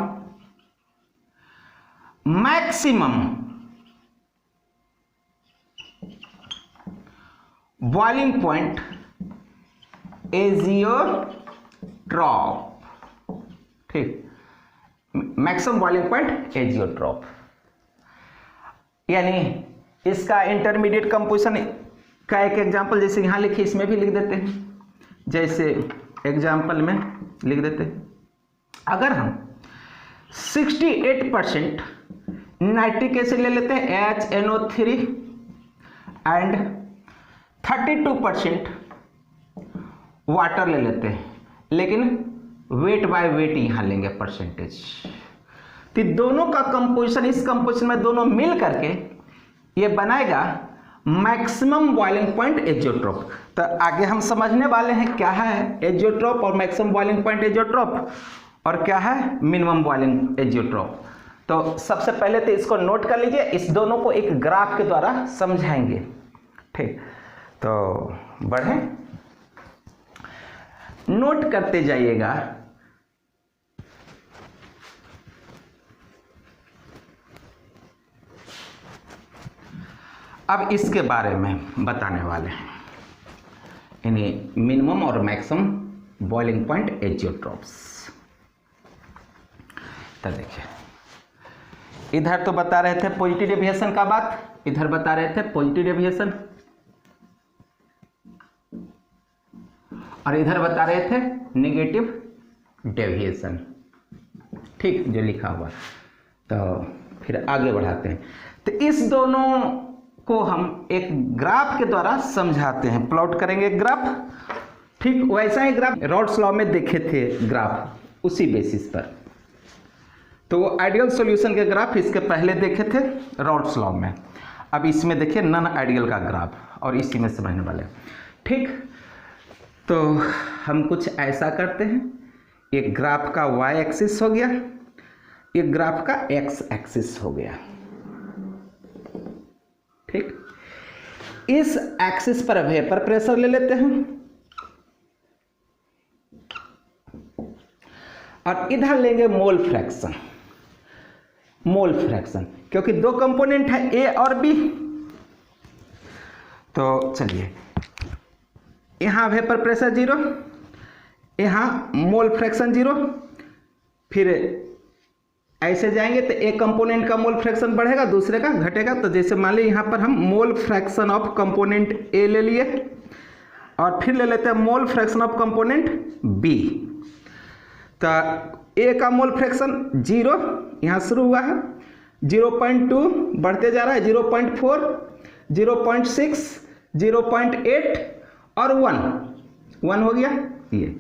maximum boiling point azeotrope. ठीक, मैक्सिमम बॉइलिंग पॉइंट एज़ोट्रोप, यानी इसका इंटरमीडिएट कंपोजिशन का एक एग्जांपल जैसे यहाँ लिखिए, इसमें भी लिख देते हैं। जैसे एग्जांपल में लिख देते हैं, अगर हम 68% नाइट्रिक एसिड ले लेते हैं HNO3 एंड 32% वाटर ले लेते हैं, लेकिन वेट बाय वेट यहाँ लेंगे परसेंटेज, तो दोनों का कंपोजिशन, इस कंपोजिशन में दोनों मिल करके ये बनाएगा मैक्सिमम बॉइलिंग पॉइंट एज़ोट्रोप। तो आगे हम समझने वाले हैं क्या है एज़ोट्रोप और मैक्सिमम बॉइलिंग पॉइंट एज़ोट्रोप, और क्या है मिनिमम बॉइलिंग एज़ोट्रोप। तो सबसे पहले तो इसको नोट कर लीजिए, इस दोनों को एक ग्राफ के द्वारा समझाएंगे। ठीक, तो बढ़ें, नोट करते जाइएगा। अब इसके बारे में बताने वाले हैं, यानी मिनिमम और मैक्सिमम बॉइलिंग पॉइंट एज़ोट्रोप्स। तो देखिए इधर तो बता रहे थे पॉजिटिव डेविएशन का बात, इधर बता रहे थे पॉजिटिव डेविएशन, और इधर बता रहे थे नेगेटिव डेविएशन। ठीक, जो लिखा हुआ। तो फिर आगे बढ़ाते हैं। तो इस दोनों को हम एक ग्राफ के द्वारा समझाते हैं, प्लॉट करेंगे ग्राफ। ठीक वैसा ही ग्राफ रॉल्स लॉ में देखे थे ग्राफ, उसी बेसिस पर। तो वो आइडियल सॉल्यूशन के ग्राफ इसके पहले देखे थे रॉल्स लॉ में। अब इसमें देखिए नॉन आइडियल का ग्राफ, और इसी में समझने वाले। ठीक, तो हम कुछ ऐसा करते हैं, एक ग्राफ का y एक्सिस हो गया, एक ग्राफ का x एक्सिस हो गया। ठीक, इस एक्सिस पर वेपर प्रेशर ले लेते हैं, और इधर लेंगे मोल फ्रैक्शन। मोल फ्रैक्शन क्योंकि दो कंपोनेंट है ए और बी। तो चलिए, यहां वेपर प्रेशर 0, यहां मोल फ्रैक्शन 0, फिर ऐसे जाएंगे तो एक कंपोनेंट का मोल फ्रैक्शन बढ़ेगा, दूसरे का घटेगा। तो जैसे मान लीजिए यहाँ पर हम mole fraction of component A ले लिए, और फिर ले लेते हैं mole fraction of component B. तो ए का मोल फ्रैक्शन 0 यहाँ शुरू हुआ है, 0.2 बढ़ते जा रहा है, 0.4, 0.6, 0.8 और 1 हो गया ये।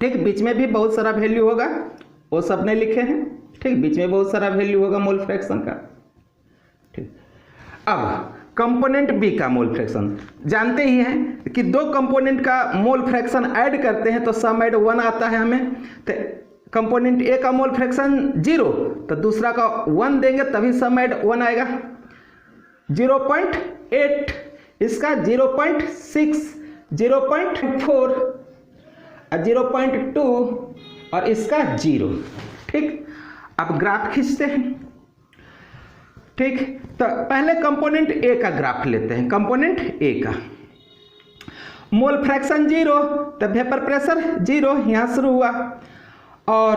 ठीक, बीच में भी बहुत सारा वैल्यू होगा, वो सब ने लिखे हैं। ठीक, बीच में बहुत सारा वैल्यू होगा मोल फ्रैक्शन का। ठीक, अब कंपोनेंट बी का मोल फ्रैक्शन जानते ही हैं कि दो कंपोनेंट का मोल फ्रैक्शन ऐड करते हैं तो सम ऐड 1 आता है हमें। तो कंपोनेंट ए का मोल फ्रैक्शन 0, तो दूसरा का 1 देंगे तभी सम ऐड 1 आएगा। 0.8, इसका 0.6, 0.4, 0.2 और इसका 0। ठीक, अब ग्राफ खींचते हैं। ठीक, तो पहले कंपोनेंट ए का ग्राफ लेते हैं। कंपोनेंट ए का मोल फ्रैक्शन 0, तो वेपर प्रेशर 0 यहां शुरू हुआ, और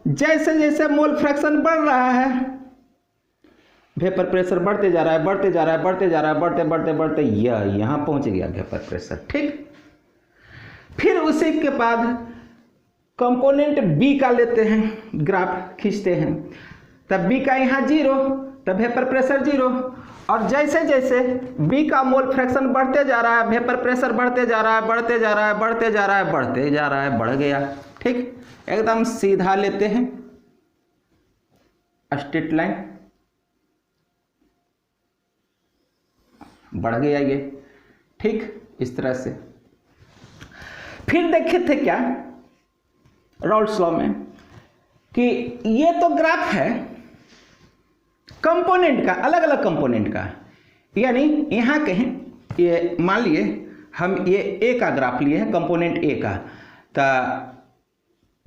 जैसे जैसे मोल फ्रैक्शन बढ़ रहा है, वेपर प्रेशर बढ़ते जा रहा है, बढ़ते जा रहा है, बढ़ते जा रहा है, बढ़ते बढ़ते बढ़ते यहां पहुंच गया वेपर प्रेशर। ठीक, फिर उसी के बाद कंपोनेंट बी का लेते हैं, ग्राफ खींचते हैं। तब बी का यहाँ 0, तब वेपर प्रेशर 0, और जैसे जैसे बी का मोल फ्रैक्शन बढ़ते जा रहा है, वेपर प्रेशर बढ़ते जा रहा है, बढ़ते जा रहा है, बढ़ते जा रहा है, बढ़ते जा रहा है, बढ़ गया। ठीक, एकदम सीधा लेते हैं स्ट्रेट लाइन, बढ़ गया ये। ठीक, इस तरह से। फिर देखे थे क्या रॉल्स लॉ में कि ये तो ग्राफ है कंपोनेंट का, अलग अलग कंपोनेंट का, यानी यहां कहें ये मान लिए हम ये ए का ग्राफ लिए हैं, कंपोनेंट ए का। तो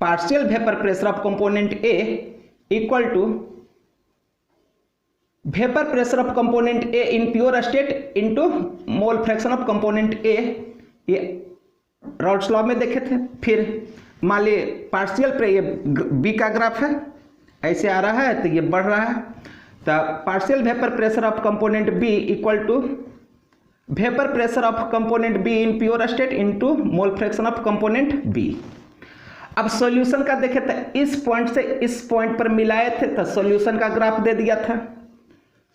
partial vapour pressure of component A equal to vapour pressure of component A in pure state into mole fraction of component A, ये रॉल्स लॉ में देखे थे। फिर मान लीजिए पार्शियल पे ये बी का ग्राफ है, ऐसे आ रहा है तो ये बढ़ रहा है। तो partial vapour pressure of component B equal to vapour pressure of component B in pure state into mole fraction of component B. अब सॉल्यूशन का देखे तो इस पॉइंट से इस पॉइंट पर मिलाए थे, तो सॉल्यूशन का ग्राफ दे दिया था,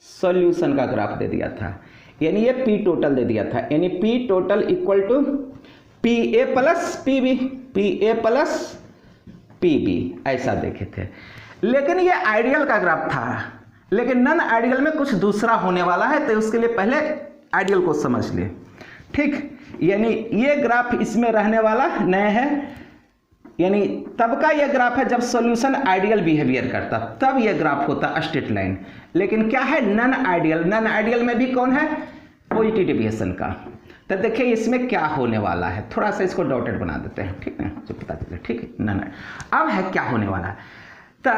सॉल्यूशन का ग्राफ दे दिया था, यानी ये पी टोटल दे दिया था, यानी P total equal to P A plus P B, P A plus P B, ऐसा देखे थे। लेकिन ये आइडियल का ग्राफ था, लेकिन नॉन आइडियल में कुछ दूसरा होने वाला है, तो उसके लिए पहले आइडियल को समझ ले। ठीक, यानी ये ग्राफ इसमें रहने वाला नहीं है, यानी तब का ये ग्राफ है जब सॉल्यूशन आइडियल बिहेवियर करता, तब ये ग्राफ होता स्ट्रेट लाइन। लेकिन क्या है नॉन आइडियल, नॉन आइडियल में भी कौन है, पॉजिटिव डेविएशन का। तो देखिए इसमें क्या होने वाला है, थोड़ा सा इसको डॉटेड बना देते हैं, ठीक है, जो पता चले। ठीक है, नॉन अब है क्या होने वाला है। तो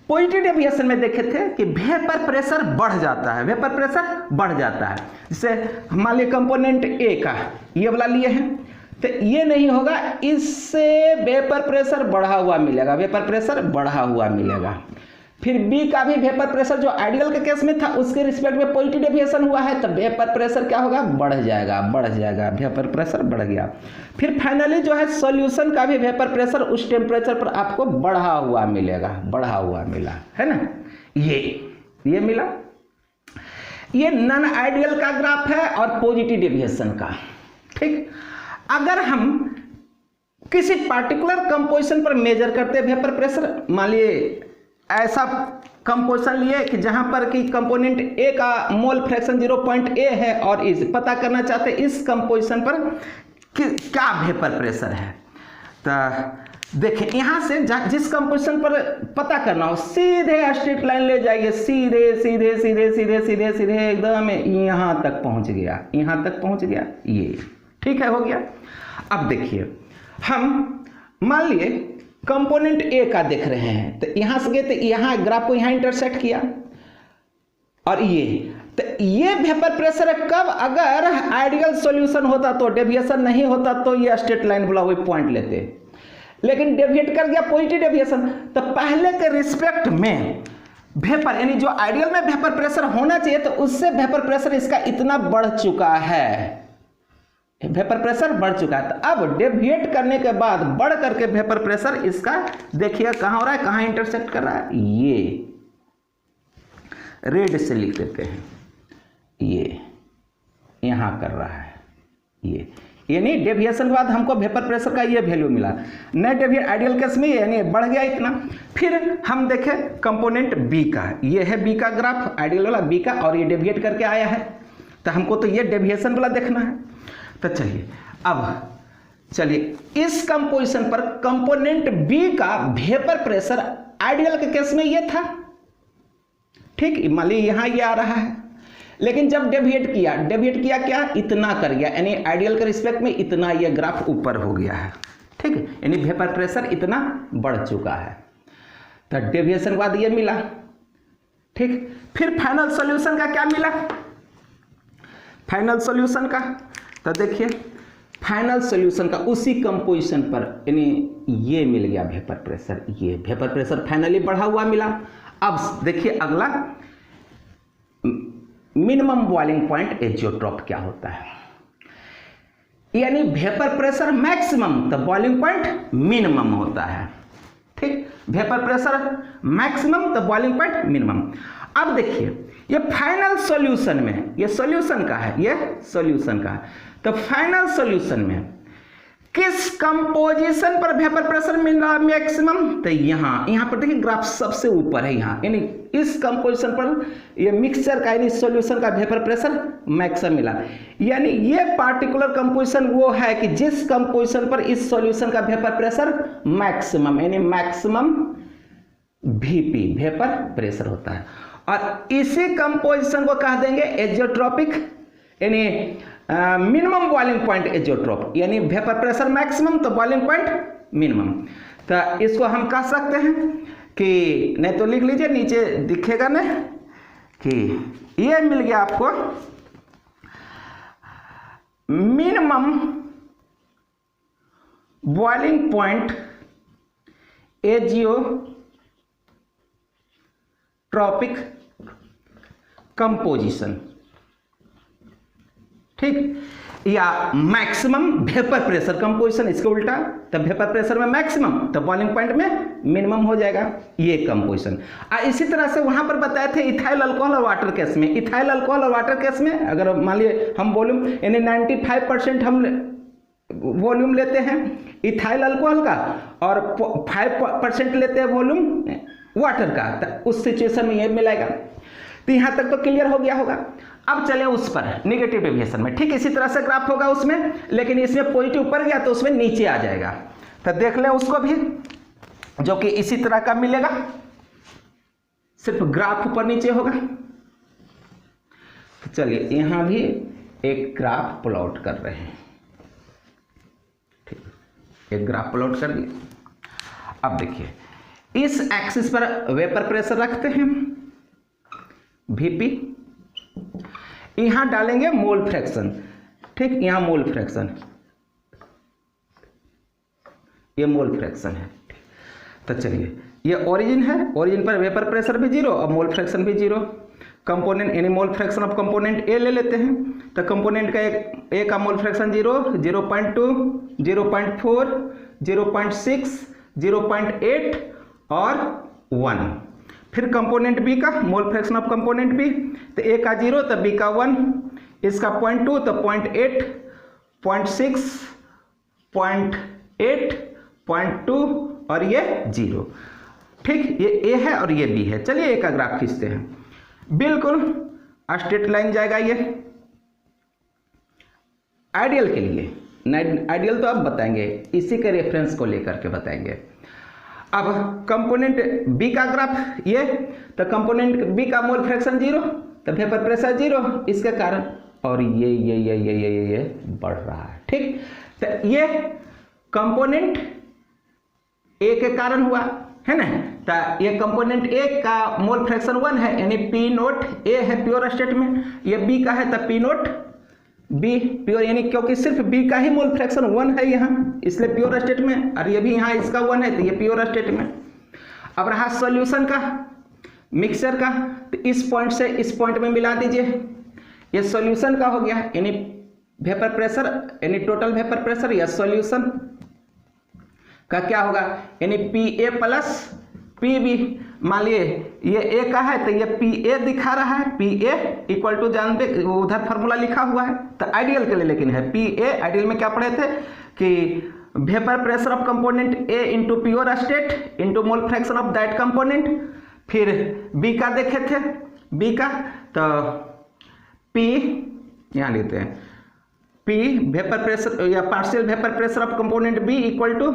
पॉजिटिव डेविएशन में देखे थे कि वेपर प्रेशर बढ़ जाता है, वेपर प्रेशर बढ़ जाता है। जैसे मान लीजिए कंपोनेंट ए का ये वाला लिए हैं, तो ये नहीं होगा, इससे वेपर प्रेशर बढ़ा हुआ मिलेगा, वेपर प्रेशर बढ़ा हुआ मिलेगा। फिर बी का भी वेपर प्रेशर जो आइडियल के केस में था उसके रिस्पेक्ट में पॉजिटिव डेविएशन हुआ है, तो वेपर प्रेशर क्या होगा, बढ़ जाएगा, वेपर प्रेशर बढ़ गया। फिर फाइनली जो है सॉल्यूशन का भी वेपर प्रेशर उस टेम्परेचर पर आपको बढ़ा हुआ मिला है ना, ये मिला। ये नॉन आइडियल का ग्राफ है और पॉजिटिव डेविएशन का। ठीक, अगर हम किसी पार्टिकुलर कंपोजिशन पर मेजर करते हैं वेपर प्रेशर, मान लिए ऐसा कंपोजिशन लिए कि जहां पर कि कंपोनेंट ए का मोल फ्रैक्शन 0.a है और इस पता करना चाहते हैं इस कंपोजिशन पर क्या वेपर प्रेशर है, तो देखिए यहां से जिस कंपोजिशन पर पता करना हो सीधे स्ट्रेट लाइन ले जाइए, सीधे एकदम यहां तक पहुंच गया, ये ठीक है, हो गया। अब देखिए हम मान लिए कंपोनेंट ए का देख रहे हैं, तो यहां से गए तो यहां ग्राफ को यहां इंटरसेक्ट किया और ये वेपर प्रेशर है कब, अगर आइडियल सॉल्यूशन होता तो डेविएशन नहीं होता तो ये स्ट्रेट लाइन बोला हुई पॉइंट लेते, लेकिन डेविएट कर गया पॉजिटिव डेविएशन, तो पहले के रिस्पेक्ट में वेपर यानी जो आइडियल में वेपर प्रेशर होना चाहिए तो उससे वेपर प्रेशर इसका इतना बढ़ चुका है, वेपर प्रेशर बढ़ चुका है। तो अब डेविएट करने के बाद बढ़ करके वेपर प्रेशर इसका देखिए कहां हो रहा है, कहां इंटरसेक्ट कर रहा है, ये रेड से लिख देते हैं, ये यहां कर रहा है, ये यानी डेविएशन के बाद हमको वेपर प्रेशर का ये वैल्यू मिला। नए डेविएट आइडियल केस में यानी बढ़ गया इतना। फिर हम देखें कंपोनेंट बी का, ये है बी का ग्राफ आइडियल वाला बी का, और ये डेविएट करके आया है, तो हमको तो ये डेविएशन वाला देखना है। तो चलिए इस कंपोजिशन पर कंपोनेंट बी का वेपर प्रेशर आइडियल के केस में ये था, ठीक, मान लीजिए यहां ये आ रहा है, लेकिन जब डेविएट किया क्या, इतना कर गया, यानी आइडियल के रिस्पेक्ट में इतना ये ग्राफ ऊपर हो गया है, ठीक, यानी वेपर प्रेशर इतना बढ़ चुका है, तो डेविएशन के बाद ये मिला, ठीक। फिर फाइनल सॉल्यूशन का क्या मिला, फाइनल सॉल्यूशन का तो देखिए फाइनल सॉल्यूशन का उसी कंपोजिशन पर यानी ये मिल गया वेपर प्रेशर, ये वेपर प्रेशर फाइनली बढ़ा हुआ मिला। अब देखिए अगला मिनिमम बॉइलिंग पॉइंट एजियोट्रॉप क्या होता है, यानी वेपर प्रेशर मैक्सिमम तो बॉइलिंग पॉइंट मिनिमम होता है, ठीक, वेपर प्रेशर मैक्सिमम तो बॉइलिंग पॉइंट मिनिमम। अब देखिए ये फाइनल सॉल्यूशन में, ये सॉल्यूशन का है, ये सॉल्यूशन का है, तो फाइनल सॉल्यूशन में किस कंपोजिशन पर वेपर प्रेशर मिल रहा है मैक्सिमम, तो यहां पर देखिए ग्राफ सबसे ऊपर है, यहां यानी इस कंपोजिशन पर ये मिक्सचर का यानी सॉल्यूशन का वेपर प्रेशर मैक्सिमम मिला, यानी ये पार्टिकुलर कंपोजिशन वो है कि जिस कंपोजिशन पर इस सॉल्यूशन का वेपर प्रेशर मैक्सिमम यानी मैक्सिमम वीपी वेपर प्रेशर होता है, और इसी कंपोजिशन को कह देंगे एजियोट्रॉपिक यानी मिनिमम बॉइलिंग पॉइंट एजियोट्रॉप, यानी वेपर प्रेशर मैक्सिमम तो बॉइलिंग पॉइंट मिनिमम। तो इसको हम कह सकते हैं कि नहीं तो लिख लीजिए नीचे दिखेगा ना कि ये मिल गया आपको minimum boiling point azeotropic composition, ठीक, या मैक्सिमम वेपर प्रेशर कंपोजिशन, इसके उल्टा तब वेपर प्रेशर में मैक्सिमम तो बॉइलिंग पॉइंट में मिनिमम हो जाएगा ये कंपोजिशन। इसी तरह से वहां पर बताए थे इथाइल अल्कोहल और वाटर केस में, इथाइल अल्कोहल और वाटर केस में अगर मान लिए हम वॉल्यूम यानी 95% हम वॉल्यूम लेते हैं इथाइल अल्कोहल का और 5% लेते हैं वॉल्यूम वाटर का, तो उस सिचुएशन में ये मिलेगा। तो यहां तक तो क्लियर हो गया होगा। अब चले उस पर नेगेटिव डेविएशन में, ठीक इसी तरह से ग्राफ होगा उसमें, लेकिन इसमें पॉजिटिव ऊपर गया तो उसमें नीचे आ जाएगा, तो देख ले उसको भी, जो कि इसी तरह का मिलेगा, सिर्फ ग्राफ ऊपर नीचे होगा। तो चलिए यहां भी एक ग्राफ प्लॉट कर रहे हैं, ठीक, एक ग्राफ प्लॉट कर दिया। अब देखिए इस एक्सिस पर वेपर प्रेशर रखते हैं वीपी, यहां डालेंगे मोल फ्रैक्शन, ठीक, यहां मोल फ्रैक्शन, ये मोल फ्रैक्शन है। तो चलिए ये ओरिजिन है, ओरिजिन पर वेपर प्रेशर भी जीरो और मोल फ्रैक्शन भी जीरो। कंपोनेंट यानी मोल फ्रैक्शन ऑफ कंपोनेंट ए ले लेते हैं, तो कंपोनेंट का ए का मोल फ्रैक्शन 0, 0.2, 0.4, 0.6, 0.8 और 1। फिर कंपोनेंट बी का mole fraction of component B, तो ए का 0 तो बी का 1, इसका 0.2 तो 0.8, 0.6, 0.8, 0.2 और ये 0। ठीक, ये ए है और ये बी है। चलिए ए का ग्राफ खींचते हैं। बिल्कुल स्ट्रेट लाइन जाएगा ये। आइडियल के लिए, आइडियल तो अब बताएंगे, इसी के रेफरेंस को लेकर के बताएंगे। अब कंपोनेंट बी का ग्राफ ये, तो कंपोनेंट बी का मोल फ्रैक्शन 0, तो वेपर प्रेशर 0 इसके कारण, और ये बढ़ रहा है। ठीक, तो ये कंपोनेंट ए के कारण हुआ है ना, तो ये कंपोनेंट ए का मोल फ्रैक्शन 1 है, यानी पी नोट ए है प्योर स्टेट में, ये बी का है तो पी नोट बी प्योर, यानी क्योंकि सिर्फ बी का ही मोल फ्रैक्शन 1 है यहाँ, इसलिए प्योर स्टेट में, और ये भी यहाँ इसका 1 है तो ये प्योर स्टेट में। अब रहा सॉल्यूशन का, मिक्सचर का, तो इस पॉइंट से इस पॉइंट में मिला दीजिए, ये सॉल्यूशन का हो गया, यानी वेपर प्रेशर यानी टोटल वेपर प्रेशर, या सॉल्यूशन का क्या होगा, यानी P A plus P B. मान लिए ये ए का है तो ये पी ए दिखा रहा है, पी ए इक्वल टू जानते उधर फार्मूला लिखा हुआ है, तो आइडियल के लिए लेकिन है पी ए। आइडियल में क्या पढ़े थे कि vapour pressure of component A into pure state into mole fraction of that component. फिर बी का देखे थे, बी का तो पी यहाँ लेते हैं, पी वेपर प्रेशर या partial vapour pressure of component B equal to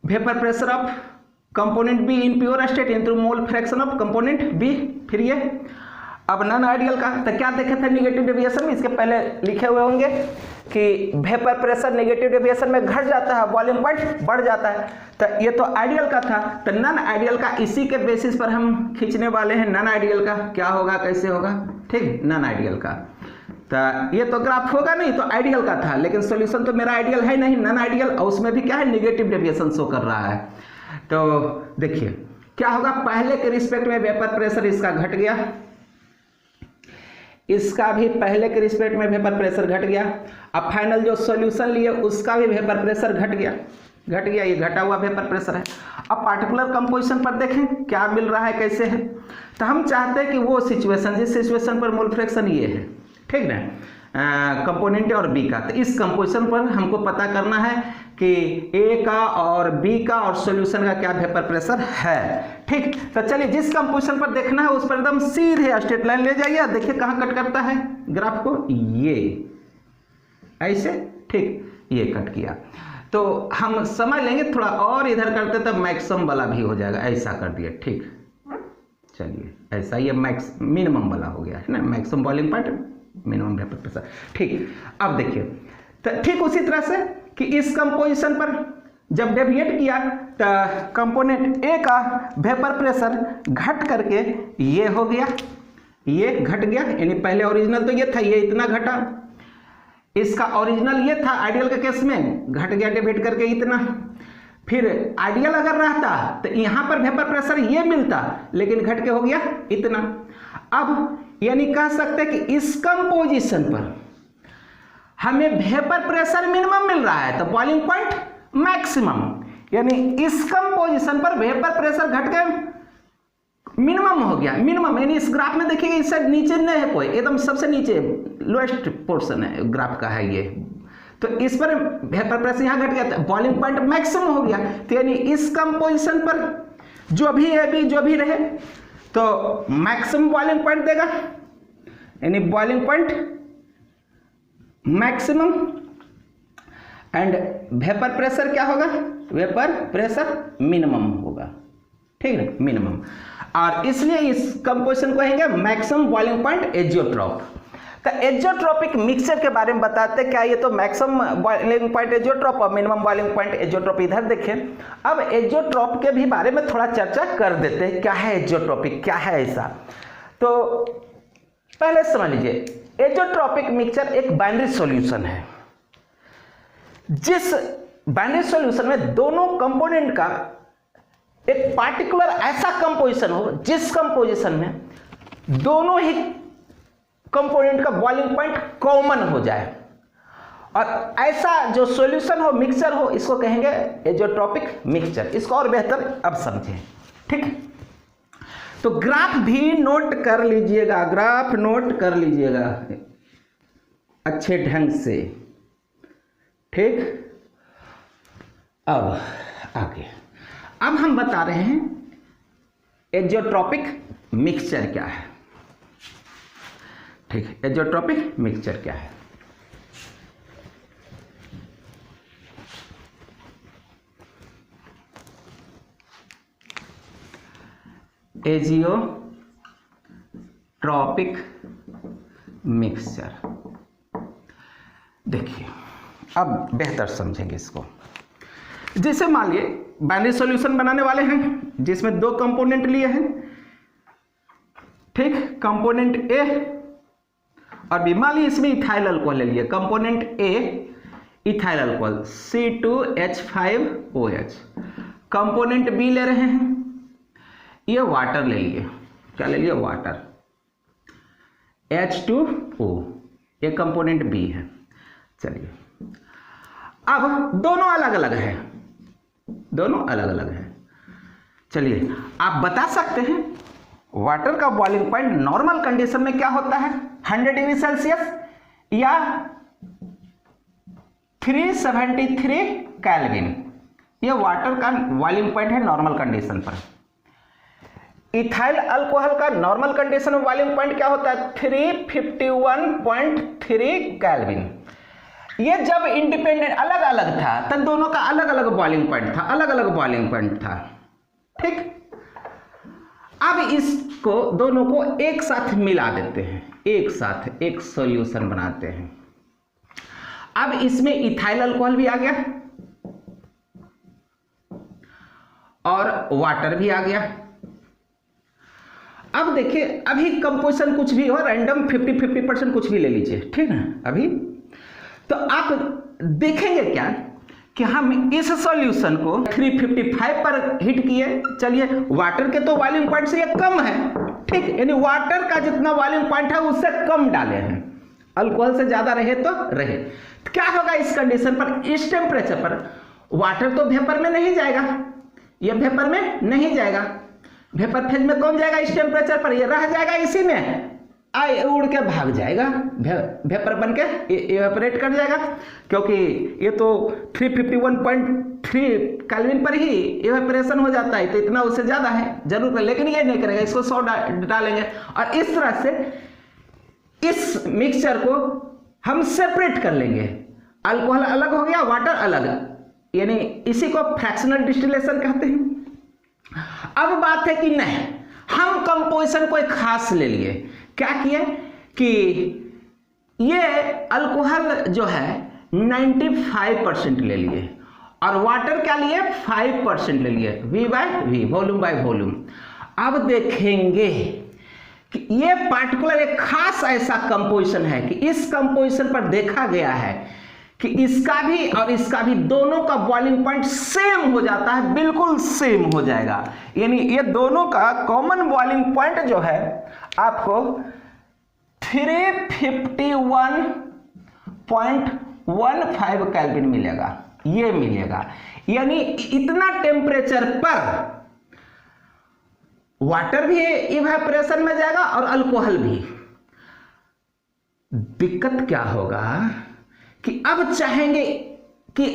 vapour pressure of component B in pure state into mole fraction of component B. फिर ये अब नॉन आइडियल का तो क्या देखे थे नेगेटिव डेविएशन में, इसके पहले लिखे हुए होंगे कि वेपर प्रेशर नेगेटिव डेविएशन में घट जाता है, वॉल्यूम पॉइंट बढ़ जाता है। तो ये तो आइडियल का था, तो नॉन आइडियल का इसी के बेसिस पर हम खींचने वाले हैं। नॉन आइडियल का क्या होगा, कैसे होगा, ठीक, नॉन आइडियल का। तो ये तो ग्राफ होगा नहीं, तो आइडियल का था, लेकिन सॉल्यूशन तो मेरा आइडियल है नहीं, नॉन आइडियल, और उसमें भी क्या है नेगेटिव डेविएशन शो कर रहा है। तो देखिए क्या होगा, पहले के रिस्पेक्ट में वेपर प्रेशर इसका घट गया, इसका भी पहले के रिस्पेक्ट में वेपर प्रेशर घट गया। अब फाइनल जो सॉल्यूशन लिए उसका भी वेपर प्रेशर घट गया, ये घटा हुआ वेपर प्रेशर है। अब पार्टिकुलर कंपोजिशन पर देखें क्या मिल रहा है, कैसे है। तो हम चाहते हैं कि वो सिचुएशन, जिस सिचुएशन पर मोल फ्रैक्शन ये है, ठीक ना, कंपोनेंट और बी का, तो इस कंपोजिशन पर हमको पता करना है कि ए का और बी का और सॉल्यूशन का क्या वेपर प्रेशर है। ठीक, तो चलिए जिस कंपोजिशन पर देखना है उस पर एकदम सीधे स्ट्रेट लाइन ले जाइए, देखिए कहाँ कट करता है ग्राफ को, ये ऐसे, ठीक, ये कट किया। तो हम समझ लेंगे, थोड़ा और इधर करते तब मैक्सिमम वाला भी हो जाएगा, ऐसा कर दिए, ठीक, चलिए ऐसा, ये मैक्स मिनिमम वाला हो गया है ना, maximum boiling point minimum vapour pressure. ठीक, अब देखिए तो ठीक उसी तरह से कि इस कंपोजिशन पर जब डेविएट किया तो कंपोनेंट ए का वेपर प्रेशर घट करके ये हो गया, ये घट गया, यानी पहले ओरिजिनल तो ये था, ये इतना घटा, इसका ओरिजिनल ये था आइडियल के केस में, घट गया डेविएट करके इतना। फिर आइडियल अगर रहता तो यहाँ पर वेपर प्रेशर ये मिलता, लेकिन घट के हो गया इतना। अब यानी कह सकते हैं कि इस कंपोजिशन पर हमें वेपर प्रेशर मिनिमम मिल रहा है तो बॉइलिंग पॉइंट मैक्सिमम, यानी इस कंपोजिशन पर वेपर प्रेशर घट के मिनिमम हो गया, मिनिमम, यानी इस ग्राफ में देखिएगा इससे नीचे नहीं है कोई, एकदम सबसे नीचे लोएस्ट पोर्शन है ग्राफ का है ये, तो इस पर वेपर प्रेशर यहाँ घट गया, बॉइलिंग पॉइंट मैक्सिमम हो गया। तो यानी इस कंपोजिशन पर जो भी है भी जो भी रहे तो मैक्सिमम बॉइलिंग पॉइंट देगा, यानी boiling point maximum, and vapour pressure क्या होगा, वेपर प्रेशर मिनिमम होगा, ठीक है, मिनिमम। और इसलिए इस कंपोजिशन को कहेंगे मैक्सिमम बॉइलिंग पॉइंट एजियोट्रॉप। तो एजियोट्रॉपिक मिक्सचर के बारे में बताते क्या, ये तो मैक्सिमम बॉइलिंग पॉइंट एजियोट्रॉप और मिनिमम बॉइलिंग पॉइंट एजियोट्रॉप इधर देखें। अब एजियोट्रॉप के भी बारे में थोड़ा चर्चा कर देते हैं, क्या है एजियोट्रॉपिक, क्या है ऐसा। तो पहले समझ लीजिए, एजियोट्रॉपिक मिक्सचर एक बाइनरी सॉल्यूशन है, जिस बाइनरी सॉल्यूशन में दोनों कंपोनेंट का एक पार्टिकुलर ऐसा कंपोजिशन हो जिस कंपोजिशन में दोनों ही कंपोनेंट का बॉइलिंग पॉइंट कॉमन हो जाए, और ऐसा जो सॉल्यूशन हो, मिक्सचर हो, इसको कहेंगे एजियोट्रॉपिक मिक्सचर। इसको और बेहतर अब समझें, ठीक है। तो ग्राफ भी नोट कर लीजिएगा, ग्राफ नोट कर लीजिएगा अच्छे ढंग से, ठीक। अब आगे अब हम बता रहे हैं एजियोट्रॉपिक मिक्सचर क्या है, ठीक। एजियोट्रॉपिक मिक्सचर क्या है? एजियोट्रॉपिक मिक्सचर, देखिए अब बेहतर समझेंगे इसको। जैसे मान लिए बाइनरी सॉल्यूशन बनाने वाले हैं जिसमें दो कंपोनेंट लिए हैं, ठीक। कंपोनेंट ए और बी। मान लीजिए इसमें इथाइल अल्कोहल ले लिए, component A ethyl alcohol C2H5OH। Component B ले रहे हैं, ये वाटर ले लिए, क्या ले लिए? वाटर, H2O, ये कंपोनेंट बी है। चलिए अब दोनों अलग अलग है, दोनों अलग अलग है। चलिए आप बता सकते हैं वाटर का बॉइलिंग पॉइंट नॉर्मल कंडीशन में क्या होता है? 100 डिग्री सेल्सियस या 373 केल्विन, ये वाटर का बॉइलिंग पॉइंट है नॉर्मल कंडीशन पर। इथाइल अल्कोहल का नॉर्मल कंडीशन में बॉइलिंग पॉइंट क्या होता है? 351.3 केल्विन। ये जब इंडिपेंडेंट अलग अलग था तब दोनों का अलग अलग बॉइलिंग पॉइंट था, अलग अलग बॉइलिंग पॉइंट था, ठीक। अब इसको दोनों को एक साथ मिला देते हैं, एक साथ एक सॉल्यूशन बनाते हैं। अब इसमें इथाइल अल्कोहल भी आ गया और वाटर भी आ गया। अब देखिए अभी कंपोजिशन कुछ भी हो, रैंडम 50-50% कुछ भी ले लीजिए, ठीक है। अभी तो आप देखेंगे क्या कि हम इस सॉल्यूशन को 355 पर हिट किए। चलिए वाटर के तो बॉइलिंग पॉइंट से ये कम है, ठीक, यानी वाटर का जितना बॉइलिंग पॉइंट है उससे कम डाले हैं, अल्कोहल से ज्यादा रहे तो रहे। तो क्या होगा इस कंडीशन पर, इस टेम्परेचर पर? वाटर तो वेपर में नहीं जाएगा, ये वेपर में नहीं जाएगा, वेपर फेज में कौन जाएगा? इस टेम्परेचर पर ये रह जाएगा इसी में, उड़ के भाग जाएगा, वेपर बन के इवेपोरेट कर जाएगा, क्योंकि ये तो 351.3 केल्विन पर ही इवेपोरेशन हो जाता है, तो इतना उससे ज़्यादा है जरूर है, लेकिन ये नहीं करेगा, इसको 100 डालेंगे। और इस तरह से इस मिक्सचर को हम सेपरेट कर लेंगे, अल्कोहल अलग हो गया, वाटर अलग, यानी इसी को फ्रैक्शनल डिस्टिलेशन कहते हैं। अब बात है कि नहीं, हम कंपोजिशन को एक खास ले लिए, क्या किए कि ये अल्कोहल जो है 95% ले लिए और वाटर क्या लिए? 5% ले लिए, V/V, वॉल्यूम बाय वॉल्यूम। अब देखेंगे कि ये पार्टिकुलर एक खास ऐसा कंपोजिशन है कि इस कंपोजिशन पर देखा गया है कि इसका भी और इसका भी दोनों का बॉइलिंग पॉइंट सेम हो जाता है, बिल्कुल सेम हो जाएगा। यानी ये दोनों का कॉमन बॉइलिंग पॉइंट जो है आपको 351.15 केल्विन मिलेगा, ये मिलेगा। यानी इतना टेम्परेचर पर वाटर भी इवेपोरेशन में जाएगा और अल्कोहल भी। दिक्कत क्या होगा कि अब चाहेंगे कि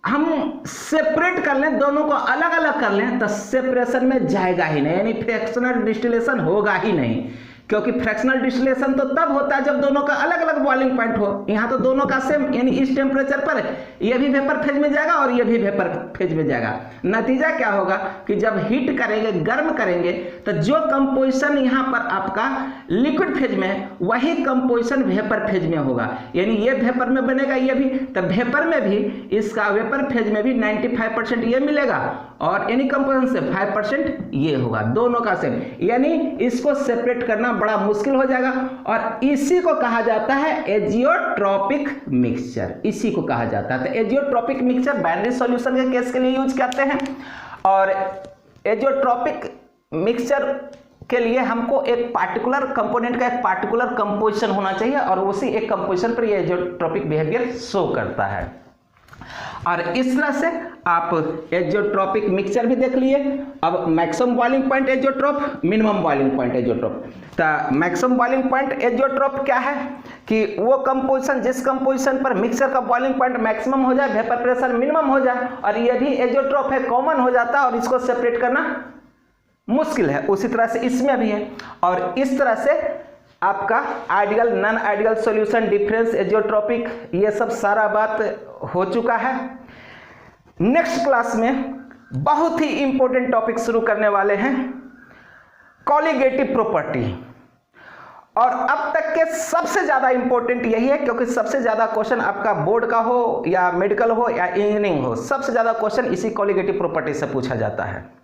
हम सेपरेट कर लें, दोनों को अलग अलग कर लें, तो सेपरेशन में जाएगा ही नहीं, यानी फ्रैक्शनल डिस्टिलेशन होगा ही नहीं, क्योंकि फ्रैक्शनल डिस्टिलेशन तो तब होता है जब दोनों का अलग अलग बॉइलिंग पॉइंट हो। यहाँ तो दोनों का सेम, यानी इस टेम्परेचर पर ये भी वेपर फेज में जाएगा और ये भी वेपर फेज में जाएगा। नतीजा क्या होगा कि जब हीट करेंगे, गर्म करेंगे, तो जो कंपोजिशन यहाँ पर आपका लिक्विड फेज में है वही कंपोजिशन वेपर फेज में होगा, यानी ये वेपर में बनेगा, ये भी, तो वेपर में भी इसका वेपर फेज में भी 95% ये मिलेगा और यानी कंपोजिशन से 5% ये होगा, दोनों का सेम। यानी इसको सेपरेट करना बड़ा मुश्किल हो जाएगा और इसी को कहा जाता है एजियोट्रॉपिक मिक्सचर, इसी को कहा जाता है। तो एजियोट्रॉपिक मिक्सचर बाइनरी सॉल्यूशन के केस के लिए यूज करते हैं और एजोट्रॉपिक मिक्सचर के लिए हमको एक पार्टिकुलर कंपोनेंट का एक पार्टिकुलर कंपोजिशन होना चाहिए और उसी एक कंपोजिशन पर ये एजोट्रॉपिक बिहेवियर शो करता है। और इस तरह से आप एजोट्रॉपिक मिक्सचर भी देख लिए। अब maximum boiling point azeotrope, minimum boiling point azeotrope. तो मैक्सिमम बॉइलिंग पॉइंट एजोट्रॉप क्या है कि वो कंपोजिशन जिस कंपोजिशन पर मिक्सचर का बॉइलिंग पॉइंट मैक्सिमम हो जाए, वेपर प्रेशर मिनिमम हो जाए, और ये भी एजोट्रॉप है, कॉमन हो जाता है और इसको सेपरेट करना मुश्किल है। उसी तरह से इसमें भी है। और इस तरह से आपका ideal, non ideal solution, difference, azeotropic, ये सब सारा बात हो चुका है। नेक्स्ट क्लास में बहुत ही इंपॉर्टेंट टॉपिक शुरू करने वाले हैं, कॉलिगेटिव प्रॉपर्टी। और अब तक के सबसे ज्यादा इंपॉर्टेंट यही है, क्योंकि सबसे ज्यादा क्वेश्चन आपका बोर्ड का हो या मेडिकल हो या इंजीनियरिंग हो, सबसे ज्यादा क्वेश्चन इसी कॉलिगेटिव प्रॉपर्टी से पूछा जाता है।